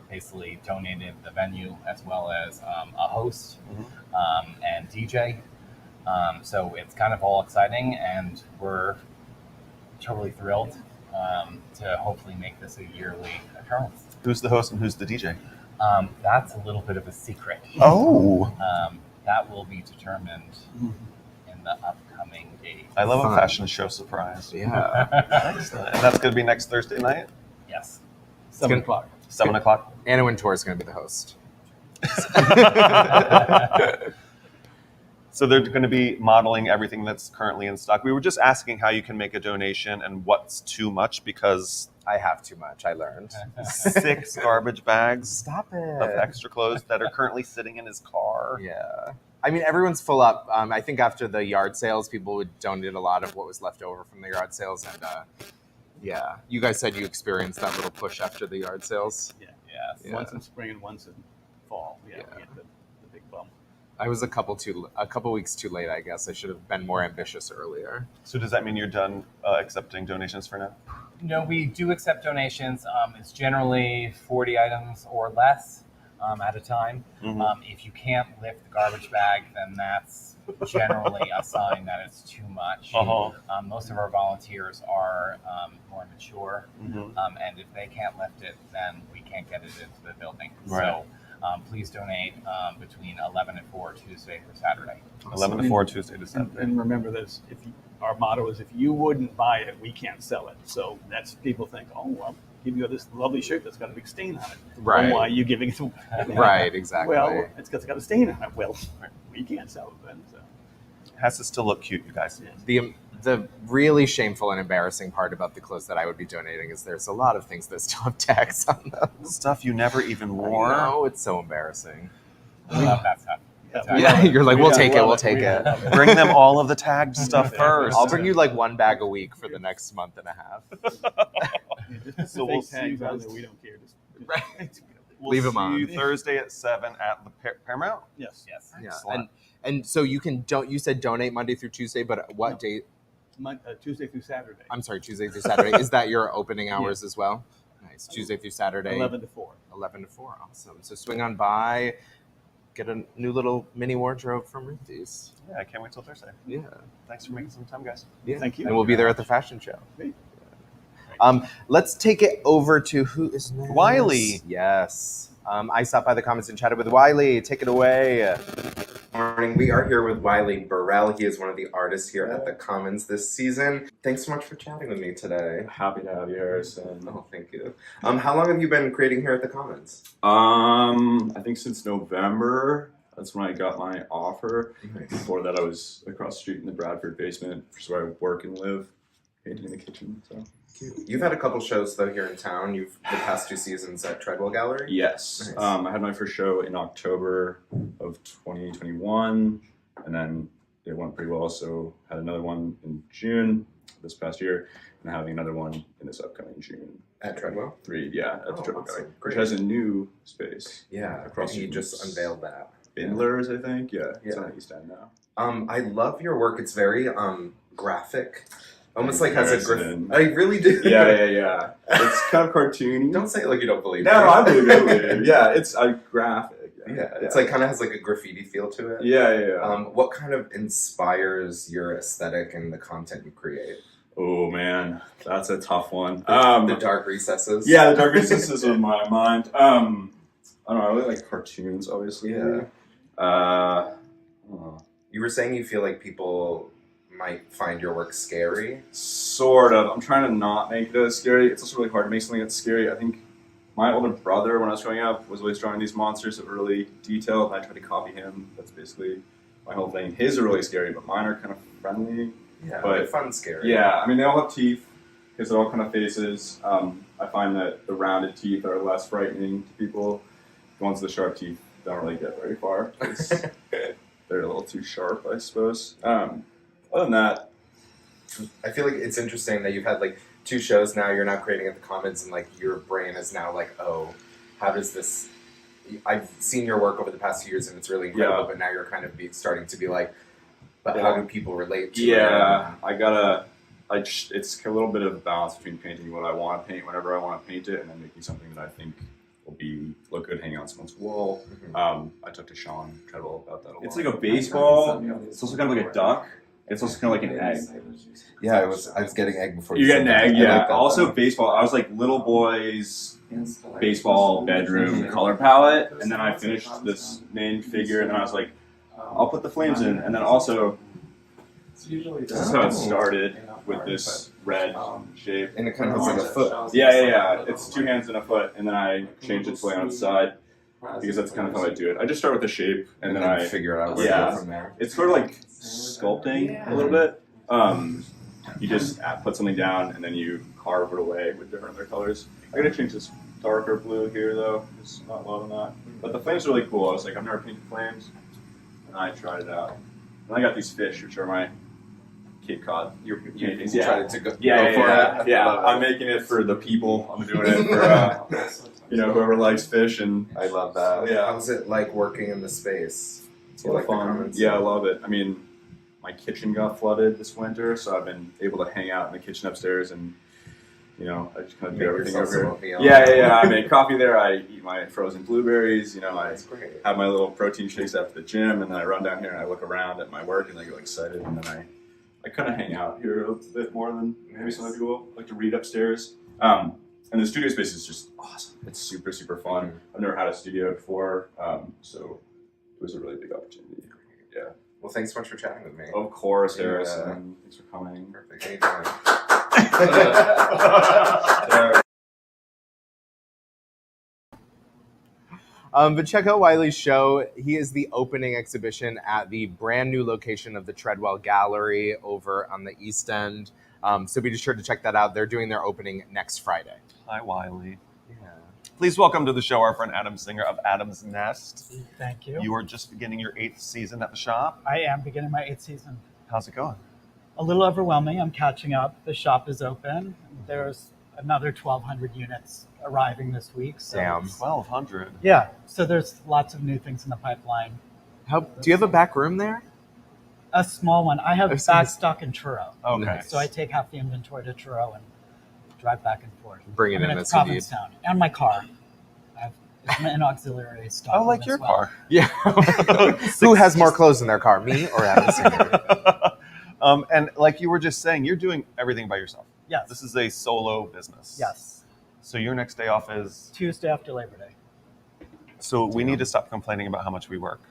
basically donated the venue as well as a host and DJ. So it's kind of all exciting, and we're totally thrilled to hopefully make this a yearly occurrence. Who's the host and who's the DJ? That's a little bit of a secret. Oh. That will be determined in the upcoming days. I love a fashion show surprise. Yeah. Excellent. And that's going to be next Thursday night? Yes. 7 o'clock. 7 o'clock? Anna Wintour is going to be the host. So they're going to be modeling everything that's currently in stock. We were just asking how you can make a donation and what's too much, because I have too much, I learned. 6 garbage bags Stop it. of extra clothes that are currently sitting in his car. Yeah. I mean, everyone's full up. I think after the yard sales, people would donate a lot of what was left over from the yard sales. And yeah, you guys said you experienced that little push after the yard sales. Yeah. Yeah. Once in spring and once in fall. Yeah. We get the big bump. I was a couple weeks too late, I guess. I should have been more ambitious earlier. So does that mean you're done accepting donations for now? No, we do accept donations. It's generally 40 items or less at a time. If you can't lift the garbage bag, then that's generally a sign that it's too much. Most of our volunteers are more mature, and if they can't lift it, then we can't get it into the building. Right. So please donate between 11 and 4 Tuesday through Saturday. 11 to 4 Tuesday to Saturday. And remember this, our motto is, if you wouldn't buy it, we can't sell it. So that's, people think, oh, well, give you this lovely shirt that's got a big stain on it. Right. Well, why are you giving it to Right, exactly. Well, it's got a stain on it. Well, we can't sell it then. So. It has to still look cute, you guys. The really shameful and embarrassing part about the clothes that I would be donating is there's a lot of things that still have tags on them. Stuff you never even wore. No, it's so embarrassing. I love that stuff. Yeah, you're like, we'll take it. Bring them all of the tagged stuff first. I'll bring you like one bag a week for the next month and a half. So we'll see you guys. We don't care. Right. We'll Leave them see on. you Thursday at 7 at the Paramount. Yes. Yeah. Excellent. And so you can you said donate Monday through Tuesday, but what date? Tuesday through Saturday. I'm sorry, Tuesday through Saturday. Is that your opening hours as well? Nice. Tuesday through Saturday. 11 to 4. 11 to 4. Awesome. So swing on by, get a new little mini wardrobe from Ruthie's. Yeah, I can't wait till Thursday. Yeah. Thanks for making some time, guys. Yeah. Thank you. And we'll be there at the fashion show. Great. Let's take it over to who is next? Wiley. Yes. I stopped by the comments and chatted with Wiley. Take it away. Morning. We are here with Wiley Burrell. He is one of the artists here at the Commons this season. Thanks so much for chatting with me today. Happy to have you, Harrison. Oh, thank you. How long have you been creating here at the Commons? I think since November. That's when I got my offer. Nice. Before that, I was across the street in the Bradford basement, which is where I work and live, painting in the kitchen. So. Cute. You've had a couple shows though here in town. You've the past 2 seasons at Treadwell Gallery. Yes. Nice. I had my first show in October of 2021, and then it went pretty well. So had another one in June this past year, and having another one in this upcoming June. At Treadwell? 3, yeah, at the Treadwell awesome. Gallery, Great. which has a new space. Yeah, across and you from just unveiled that. Bindler's, I think. Yeah, it's Yeah. on the East End now. I love your work. It's very graphic. Almost like has a Harrison. I really do. Yeah. It's kind of cartoony. Don't say it like you don't believe No, me. I believe it. Yeah, it's a graphic. Yeah, it's like kind of has like a graffiti feel to it. Yeah. What kind of inspires your aesthetic and the content you create? Oh man, that's a tough one. The dark recesses. Yeah, the dark recesses of my mind. I don't know. I really like cartoons, obviously. Yeah. I don't know. You were saying you feel like people might find your work scary. Sort of. I'm trying to not make it as scary. It's also really hard to make something that's scary. I think my older brother, when I was growing up, was always drawing these monsters that were really detailed, and I tried to copy him. That's basically my whole thing. His are really scary, but mine are kind of friendly. Yeah, but fun scary. Yeah, I mean, they all have teeth, because they're all kind of faces. I find that the rounded teeth are less frightening to people. The ones with the sharp teeth don't really get very far. They're a little too sharp, I suppose. Other than that, I feel like it's interesting that you've had like 2 shows now. You're now creating at the Commons, and like your brain is now like, oh, how does this? I've seen your work over the past few years, and it's really incredible. Yeah. But now you're kind of starting to be like, but how do people relate to it? yeah, it's a little bit of a balance between painting what I want to paint whenever I want to paint it, and then making something that I think will look good hanging on someone's wall. Mhm. I talked to Sean Treadwell about that a lot. It's like a baseball. It's also kind of like a duck. It's also kind of like an egg. Yeah, I was getting egg before. You're getting egg, I yeah. like that, Also though. baseball. I was like little boys baseball bedroom color palette, and then I finished this main figure, and then I was like, I'll put the flames in, and then also this is how it started with this red shape. And it kind of has like a foot. Yeah. It's 2 hands and a foot, and then I changed it to lay on its side because that's kind of how I do it. I just start with the shape, and then I figure out where to go from there. It's sort of like sculpting a little bit. You just put something down, and then you carve it away with different other colors. I gotta change this darker blue here, though. Just not loving that. But the flames are really cool. I was like, I've never painted flames, and I tried it out. And I got these fish, which are my Cape Cod. You're paintings. You Yeah. tried to go for Yeah. it. I'm making it for the people. I'm doing it for whoever likes fish, and I love that. Yeah. How's it like working in the space? it's a lot of fun. Yeah, I love it. I mean, my kitchen got flooded this winter, so I've been able to hang out in the kitchen upstairs, and I just kind of do everything over here. Yeah. I make coffee there. I eat my frozen blueberries. I have my little protein shakes after the gym, and then I run down here and I look around at my work and I get excited, and then I kind of hang out here a bit more than maybe some other people. I like to read upstairs. And the studio space is just awesome. It's super, super fun. I've never had a studio before, so it was a really big opportunity. Yeah. Well, thanks so much for chatting with me. Of course, Harris. And thanks for coming. Perfect. Anytime. But check out Wiley's show. He is the opening exhibition at the brand new location of the Treadwell Gallery over on the East End. So be sure to check that out. They're doing their opening next Friday. Hi, Wiley. Yeah. Please welcome to the show our friend Adam Singer of Adam's Nest. Thank you. You are just beginning your 8th season at the shop. I am beginning my 8th season. How's it going? A little overwhelming. I'm catching up. The shop is open. There's another 1,200 units arriving this week. So Damn. 1,200. Yeah. So there's lots of new things in the pipeline. Do you have a back room there? A small one. I have back stock in Truro. Okay. So I take half the inventory to Truro and drive back and forth. Bring it in it's as you need. Provincetown. And my car. It's an auxiliary stock. Oh, like room your as well. car. Yeah. Who has more clothes in their car, me or Adam Singer? And like you were just saying, you're doing everything by yourself. Yes. This is a solo business. Yes. So your next day off is? Tuesday after Labor Day. So we need to stop complaining about how much we work.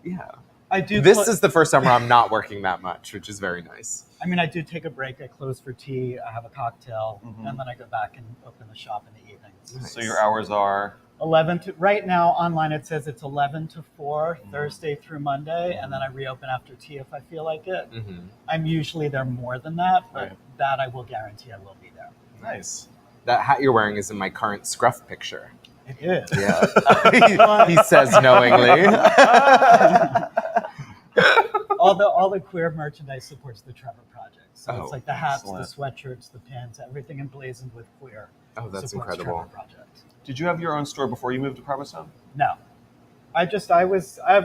Yeah. I do. This is the first time where I'm not working that much, which is very nice. I mean, I do take a break. I close for tea. I have a cocktail, Mhm. and then I go back and open the shop in the evenings. Nice. So your hours are? 11 to right now online. It says it's 11 to 4 Thursday through Monday, and then I reopen after tea if I feel like it. Mm-hmm. I'm usually there more than that, but Right. that I will guarantee I will be there. Nice. That hat you're wearing is in my current scruff picture. It is. Yeah. he says knowingly. all the queer merchandise supports the Trevor Project. So Oh, it's like the hats, excellent. the sweatshirts, the pins, everything emblazoned with queer. Oh, that's supports incredible. Trevor Project. Did you have your own store before you moved to Provincetown? No. I've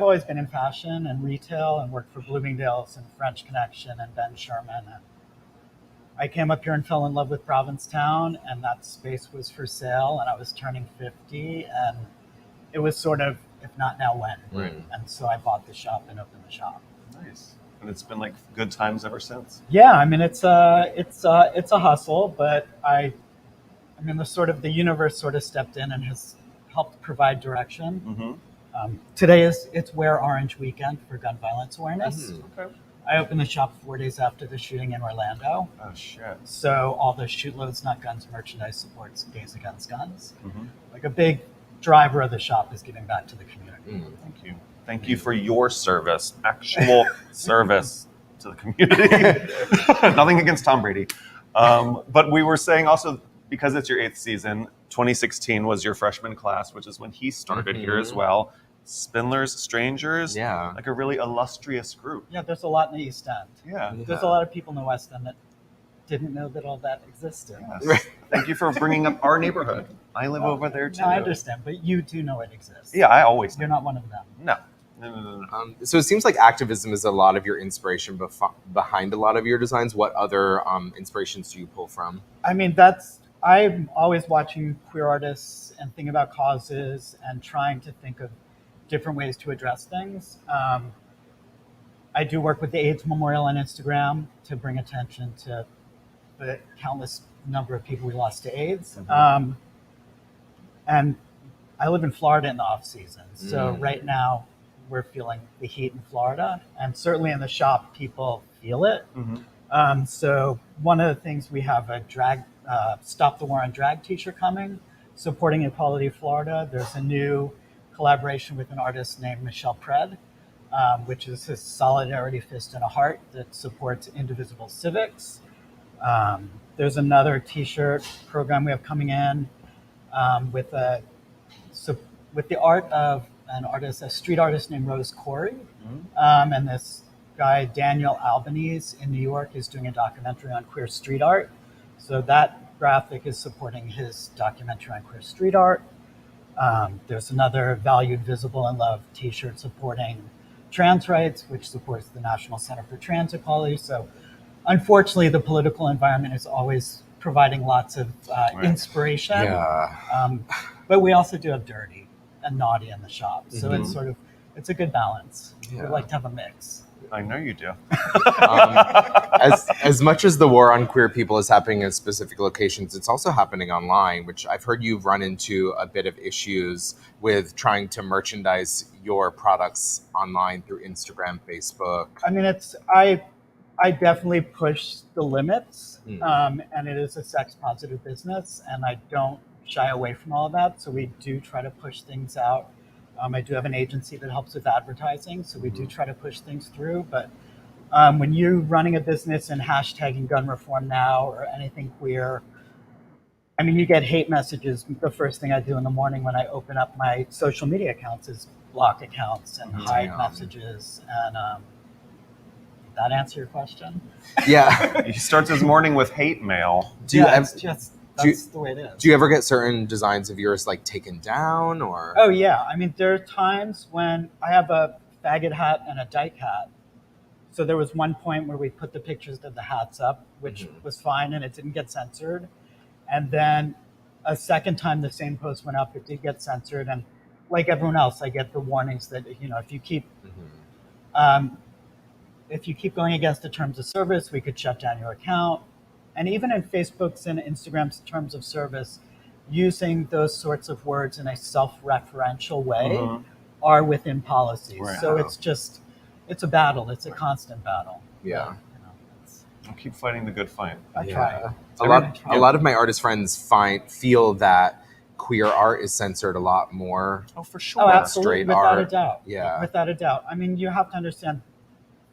always been in fashion and retail and worked for Bloomingdale's and French Connection and Ben Sherman. And I came up here and fell in love with Provincetown, and that space was for sale, and I was turning 50, and it was sort of, if not now, when. Right. And so I bought the shop and opened the shop. Nice. And it's been like good times ever since. Yeah, I mean it's a hustle, but I mean the universe sort of stepped in and has helped provide direction. Mm-hmm. Today it's Wear Orange Weekend for gun violence awareness. Okay. I opened the shop 4 days after the shooting in Orlando. Oh, shit. So all the Shoot Loads Not Guns merchandise supports Gays Against Guns. Mm-hmm. Like a big driver of the shop is giving back to the community. Thank you. Thank you for your service, actual service to the community. Nothing against Tom Brady. But we were saying also, because it's your 8th season, 2016 was your freshman class, which is when he started here as well. Spindlers, Strangers, Yeah. like a really illustrious group. Yeah, there's a lot in the East End. Yeah. There's a lot of people in the West End that didn't know that all that existed. Yes. Thank you for bringing up our neighborhood. I live over there too. No, I understand, but you do know it exists. Yeah, I always You're not one of them. No. So it seems like activism is a lot of your inspiration behind a lot of your designs. What other inspirations do you pull from? I mean, I'm always watching queer artists and thinking about causes and trying to think of different ways to address things. I do work with the AIDS Memorial on Instagram to bring attention to the countless number of people we lost to AIDS. And I live in Florida in the off season. So right now we're feeling the heat in Florida, and certainly in the shop, people feel it. So one of the things, we have a drag, Stop the War on Drag t-shirt coming, supporting Equality Florida. There's a new collaboration with an artist named Michelle Pred, which is his Solidarity Fist and a Heart that supports indivisible civics. There's another t-shirt program we have coming in with the art of a street artist named Rose Corey. And this guy, Daniel Albanese in New York, is doing a documentary on queer street art. So that graphic is supporting his documentary on queer street art. There's another Valued, Visible, and Loved t-shirt supporting trans rights, which supports the National Center for Trans Equality. So unfortunately, the political environment is always providing lots of inspiration. But we also do have dirty and naughty in the shop. So it's a good balance. We like to have a mix. I know you do. As much as the war on queer people is happening in specific locations, it's also happening online, which I've heard you've run into a bit of issues with trying to merchandise your products online through Instagram, Facebook. I mean, I definitely push the limits, and it is a sex-positive business, and I don't shy away from all of that. So we do try to push things out. I do have an agency that helps with advertising, so we do try to push things through. But when you're running a business and hashtagging gun reform now or anything queer, I mean, you get hate messages. The first thing I do in the morning when I open up my social media accounts is block accounts and hide messages. And that answer your question? Yeah. He starts his morning with hate mail. That's the way it is. Do you ever get certain designs of yours like taken down or? Oh yeah. I mean, there are times when I have a faggot hat and a dyke hat. So there was one point where we put the pictures of the hats up, which was fine and it didn't get censored. And then a second time the same post went up, it did get censored. And like everyone else, I get the warnings that, if you keep going against the terms of service, we could shut down your account. And even in Facebook's and Instagram's terms of service, using those sorts of words in a self-referential way are within policies. Right. So it's a battle. It's a constant battle. Yeah. I'll keep fighting the good fight. I try. A lot of my artist friends feel that queer art is censored a lot more. Oh, for sure. Oh, absolutely. Straight without art. a doubt. Yeah. Without a doubt. I mean, you have to understand,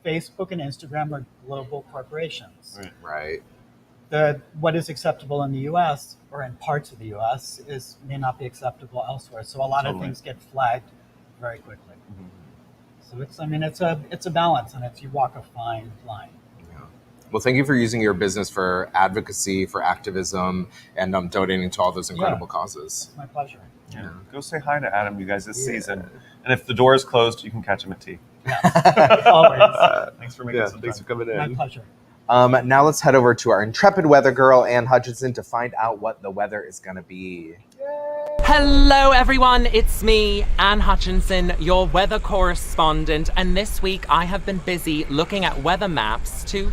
Facebook and Instagram are global corporations. Right. What is acceptable in the U.S. or in parts of the U.S. may not be acceptable elsewhere. So a lot of things get flagged very quickly. So it's a balance, and you walk a fine line. Yeah. Well, thank you for using your business for advocacy, for activism, and donating to all those incredible causes. It's my pleasure. Yeah. Go say hi to Adam, you guys, this season. And if the door is closed, you can catch him at tea. Yes. Always. Thanks for making some Thanks time. for coming in. My pleasure. Now let's head over to our intrepid weather girl, Ann Hutchinson, to find out what the weather is going to be. Hello everyone, it's me, Ann Hutchinson, your weather correspondent, and this week I have been busy looking at weather maps to,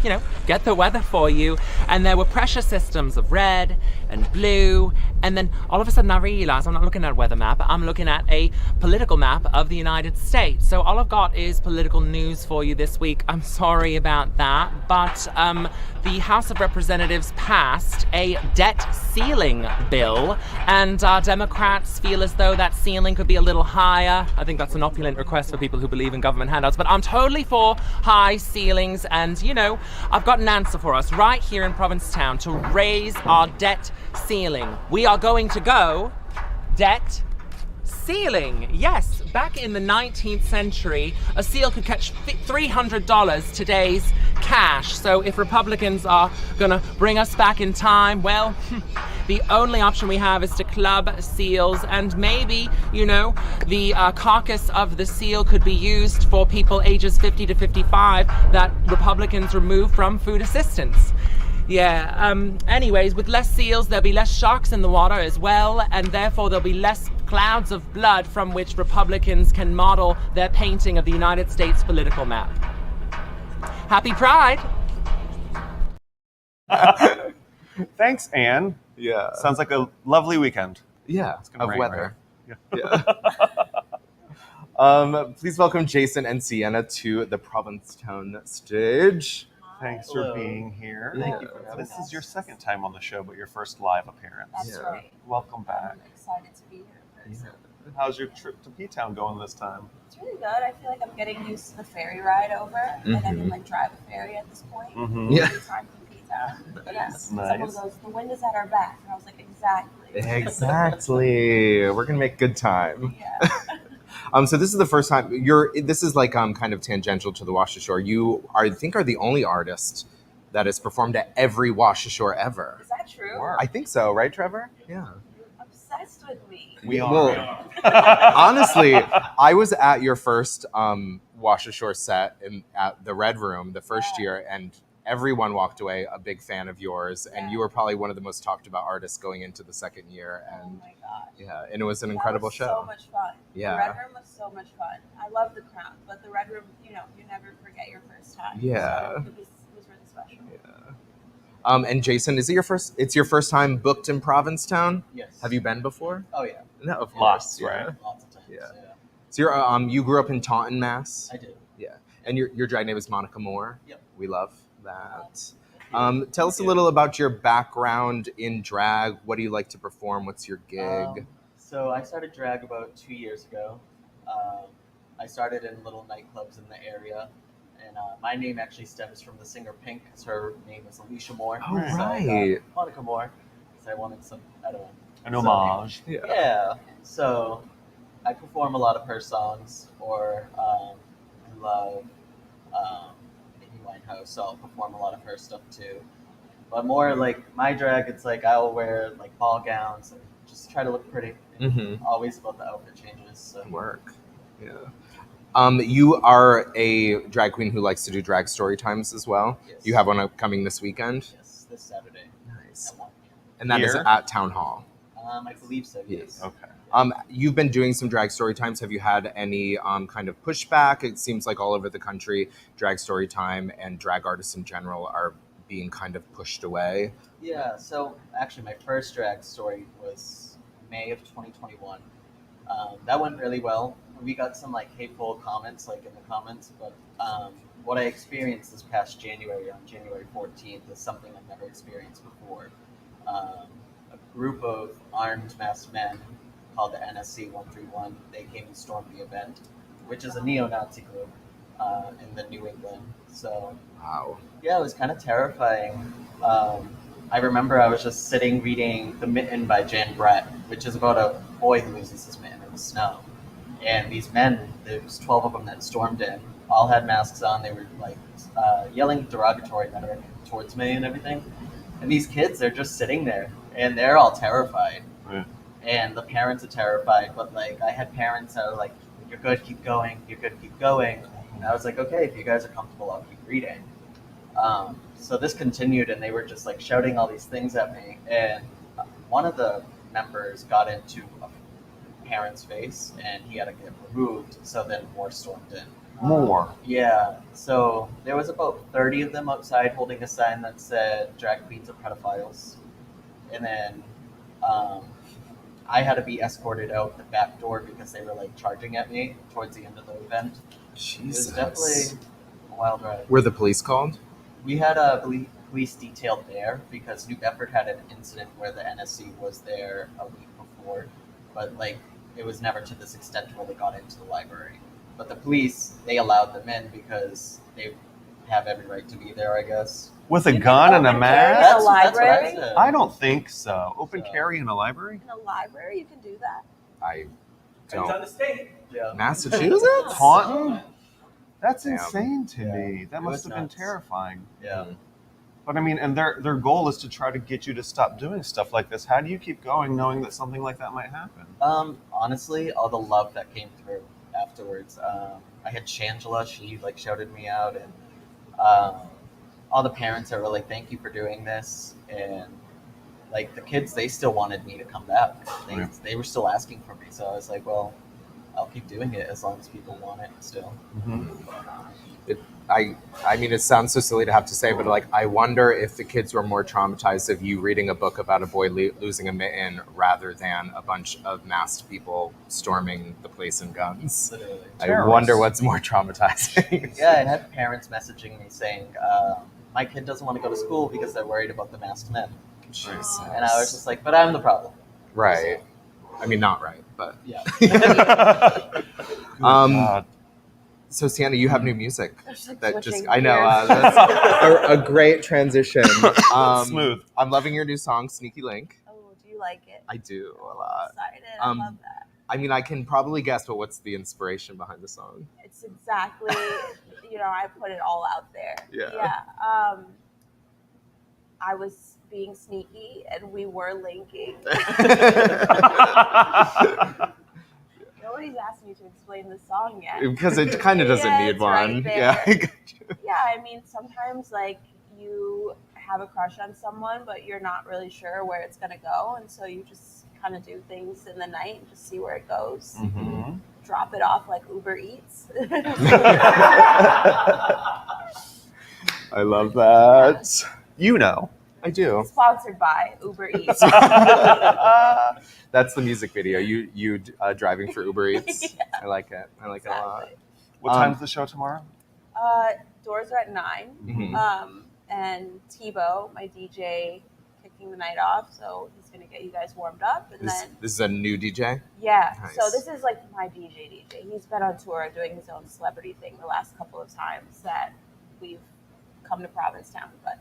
get the weather for you, and there were pressure systems of red and blue, and then all of a sudden I realized I'm not looking at a weather map, I'm looking at a political map of the United States. So all I've got is political news for you this week. I'm sorry about that, but the House of Representatives passed a debt ceiling bill, and Democrats feel as though that ceiling could be a little higher. I think that's an opulent request for people who believe in government handouts, but I'm totally for high ceilings, and I've got an answer for us right here in Provincetown to raise our debt ceiling. We are going to go debt ceiling. Yes, back in the 19th century, a seal could catch $300 today's cash. So if Republicans are gonna bring us back in time, well, the only option we have is to club seals, and maybe, the carcass of the seal could be used for people ages 50 to 55 that Republicans remove from food assistance. Yeah, anyways, with less seals, there'll be less sharks in the water as well, and therefore there'll be less clouds of blood from which Republicans can model their painting of the United States political map. Happy Pride! Thanks, Anne. Yeah. Sounds like a lovely weekend. Yeah, It's gonna of rain, weather. right? Yeah. Please welcome Jason and Sienna to the Provincetown stage. Thanks Hello. for being here. Thank you for having This us. is your second time on the show, but your first live appearance. That's right. Welcome back. I'm excited to be here in person. How's your trip to P-Town going this time? It's really good. I feel like I'm getting used to the ferry ride over, and I can like drive a ferry at this point. Mhm. Yeah. Every time from P-Town. But yeah, someone Nice. goes, "The wind is at our back," and I was like, "Exactly." Exactly. We're gonna make good time. Yeah. So this is the first time this is like kind of tangential to the Wash Ashore. You are, I think, are the only artist that has performed at every Wash Ashore ever. Is that true? I think so, right, Trevor? Yeah. You're obsessed with me. We are. Well, honestly, I was at your first Wash Ashore set at the Red Room the first year, and everyone walked away a big fan of yours, and you were probably one of the most talked about artists going into the second year. And Oh my gosh. yeah, and it was an That incredible was show. So much fun. Yeah. The Red Room was so much fun. I love the Crown, but the Red Room, you never forget your first time. Yeah. So it was really special. And Jason, is it your first? It's your first time booked in Provincetown? Yes. Have you been before? Oh yeah. No, of Lots, course. right? Lots of times. Yeah. Yeah. So you're you grew up in Taunton, Mass. I did. Yeah, and your drag name is Monica Moore. Yep. We love that. Tell us a little about your background in drag. What do you like to perform? What's your gig? So I started drag about 2 years ago. I started in little nightclubs in the area. And my name actually stems from the singer Pink, because her name is Alicia Moore. Oh, So, right. Monica Moore, because I wanted some, I don't know. An homage. Yeah. So I perform a lot of her songs, or I love Amy Winehouse, so I'll perform a lot of her stuff too. But more like my drag, it's like I'll wear like ball gowns and just try to look pretty. And Mhm. Always about the outfit changes. So. Work. Yeah. You are a drag queen who likes to do drag story times as well. Yes. You have one upcoming this weekend. Yes, this Saturday. Nice. At 1 p.m. And that is Here? at Town Hall. I believe so. Yes. Okay. You've been doing some drag story times. Have you had any kind of pushback? It seems like all over the country, drag story time and drag artists in general are being kind of pushed away. Yeah, so actually my first drag story was May of 2021. That went really well. We got some like hateful comments like in the comments, but what I experienced this past January, on January 14th, is something I've never experienced before. A group of armed masked men called the NSC 131, they came and stormed the event, which is a neo-Nazi group in the New England. So Wow. yeah, it was kind of terrifying. I remember I was just sitting reading The Mitten by Jan Brett, which is about a boy who loses his mitten in the snow. And these men, there was 12 of them that stormed in, all had masks on. They were like yelling derogatory rhetoric towards me and everything. And these kids, they're just sitting there and they're all terrified. Yeah. And the parents are terrified. But like, I had parents that were like, "You're good, keep going. You're good, keep going." And I was like, "Okay, if you guys are comfortable, I'll keep reading." So this continued, and they were just like shouting all these things at me. And one of the members got into a parent's face, and he had to get removed. So then more stormed in. More. Yeah. So there was about 30 of them outside holding a sign that said "Drag queens are pedophiles," and then I had to be escorted out the back door because they were like charging at me towards the end of the event. Jesus. It was definitely a wild ride. Were the police called? We had a police detail there because New Bedford had an incident where the NSC was there a week before, but like it was never to this extent where they got into the library. But the police, they allowed them in because they have every right to be there, I guess. With a gun and a mask? That's what I library? said. I don't think so. Open carry in a library? In a library, you can do that. I Depends on don't. the state. Yeah. Massachusetts? Taunton? That's Damn. insane to Yeah. me. That It must was have been nuts. terrifying. Yeah. But I mean, and their goal is to try to get you to stop doing stuff like this. How do you keep going knowing that something like that might happen? Honestly, all the love that came through afterwards. I had Shangela, she like shouted me out, and all the parents that were like, "Thank you for doing this," and like the kids, they still wanted me to come back. They were still asking for me, so I was like, well, I'll keep doing it as long as people want it still. I mean, it sounds so silly to have to say, but like, I wonder if the kids were more traumatized of you reading a book about a boy losing a mitten rather than a bunch of masked people storming the place in guns. Literally. I wonder what's more traumatizing. Yeah, I had parents messaging me saying, my kid doesn't want to go to school because they're worried about the masked men. Jesus. And I was just like, but I'm the problem. Right. I mean, not right, but Yeah. So Sienna, you have new music that just, switching I know, gears. that's a great transition. Smooth. I'm loving your new song, Sneaky Link. Oh, do you like it? I do a lot. Excited. I love that. I mean, I can probably guess, but what's the inspiration behind the song? It's exactly, I put it all out there. Yeah. I was being sneaky and we were linking. Nobody's asked me to explain the song yet. Because it kind of doesn't need it's one. right there. Yeah. Yeah, I mean, sometimes you have a crush on someone, but you're not really sure where it's going to go. And so you just kind of do things in the night and just see where it goes. Mm-hmm. Drop it off like Uber Eats. I love that. I do. Sponsored by Uber Eats. That's the music video. You driving for Uber Eats. Yeah. I like it. I like it a lot. What time's the show tomorrow? Doors are at 9. Mhm. And Tebow, my DJ, kicking the night off, so he's gonna get you guys warmed up, and then This is a new DJ? yeah. Nice. So this is like my DJ. He's been on tour doing his own celebrity thing the last couple of times that we've come to Provincetown, but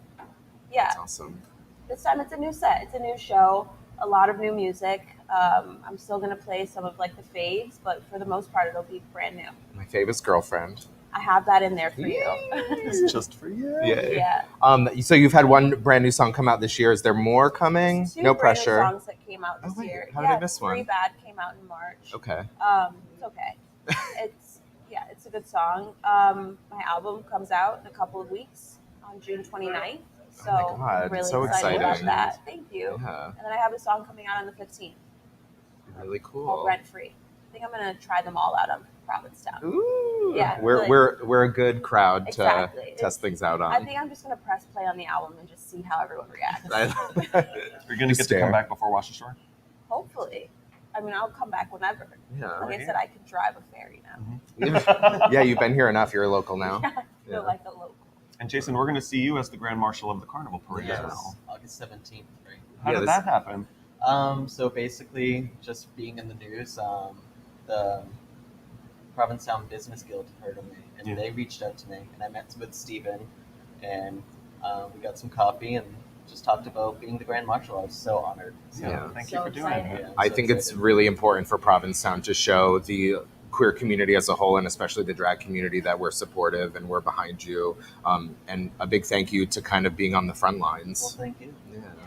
yeah. That's awesome. This time it's a new set. It's a new show. A lot of new music. I'm still gonna play some of like the faves, but for the most part, it'll be brand new. My favorite girlfriend. I have that in there for you. It's just for you. Yeah. Yeah. So you've had one brand new song come out this year. Is there more coming? Two No brand new pressure. songs that came out this year. How did I miss one? Free Bad came out in March. Okay. It's okay. It's a good song. My album comes out in a couple of weeks on June 29th. So Oh my God, I'm really so excited about exciting. that. Thank you. Yeah. And then I have a song coming out on the 15th Really called cool. Rent Free. I think I'm gonna try them all out on Provincetown. Ooh. Yeah, We're a good crowd to Exactly. test things out on. I think I'm just gonna press play on the album and just see how everyone reacts. You're going to get to come back before Wash Ashore? Hopefully. I mean, I'll come back whenever. Yeah. Like I said, I can drive a ferry now. Yeah, you've been here enough. You're a local now. I feel like a local. And Jason, we're going to see you as the Grand Marshal of the Carnival Parade Yes. now. August 17th, right? How did that happen? So basically, just being in the news, the Provincetown Business Guild heard of me, and they reached out to me, and I met with Steven, and we got some coffee and just talked about being the Grand Marshal. I was so honored. So, Thank you for doing it. Yeah, I think it's really important for Provincetown to show the queer community as a whole, and especially the drag community, that we're supportive and we're behind you. And a big thank you to kind of being on the front lines. Well, thank you.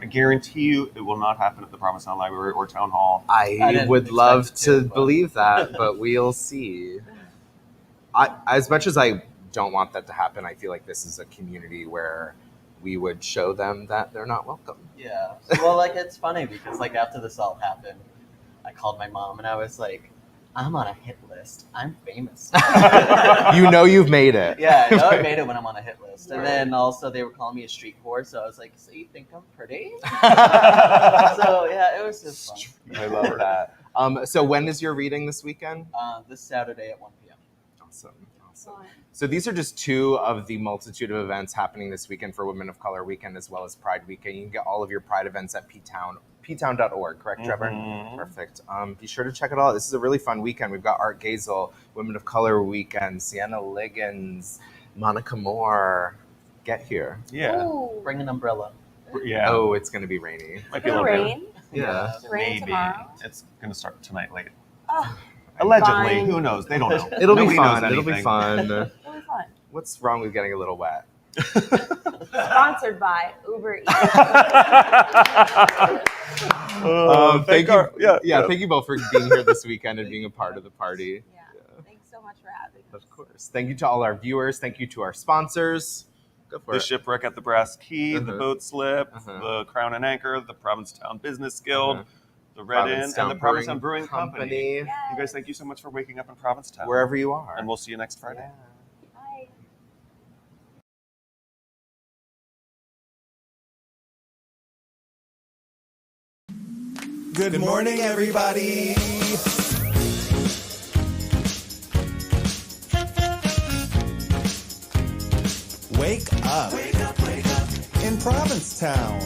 I guarantee you it will not happen at the Provincetown Library or Town Hall. I would love to believe that, but we'll see. As much as I don't want that to happen, I feel like this is a community where we would show them that they're not welcome. Yeah. Well, like, it's funny because, like, after this all happened, I called my mom and I was like, I'm on a hit list. I'm famous. You know you've made it. Yeah, I know I made it when I'm on a hit list. And then also they were calling me a street whore, so I was like, so you think I'm pretty? So, yeah, it was just fun. I love that. So when is your reading this weekend? This Saturday at 1 p.m. Awesome. So these are just two of the multitude of events happening this weekend for Women of Color Weekend as well as Pride Weekend. You can get all of your Pride events at ptown.org, correct, Trevor? Mhm. Perfect. Be sure to check it all out. This is a really fun weekend. We've got Art Gazel, Women of Color Weekend, Sienna Liggins, Monica Moore. Get here. Yeah. Bring an umbrella. Yeah. Oh, it's going to be rainy. Might be a little bit. Rain? Yeah. Rain Maybe. tomorrow? It's going to start tonight late. Oh, Allegedly. fine. Who knows? They don't know. It'll be Nobody fun. knows It'll be anything. fun. It'll be fun. What's wrong with getting a little wet? Sponsored by Uber Eats. Thank you. Yeah. Thank you both for being here this weekend and being a part of the party. Yeah. Thanks so much for having us. Of course. Thank you to all our viewers. Thank you to our sponsors. Go for The it. Shipwreck at the Brass Key, the Uh-huh. Boat Slip, Uh-huh. the Crown and Anchor, the Provincetown Business Guild, The Red Inn Provincetown and the Provincetown Brewing Company. Company. You guys, thank you so much for waking up in Provincetown. Wherever you are. And we'll see you next Friday. Bye. Good morning, everybody. Wake up. Wake up, wake up. In Provincetown.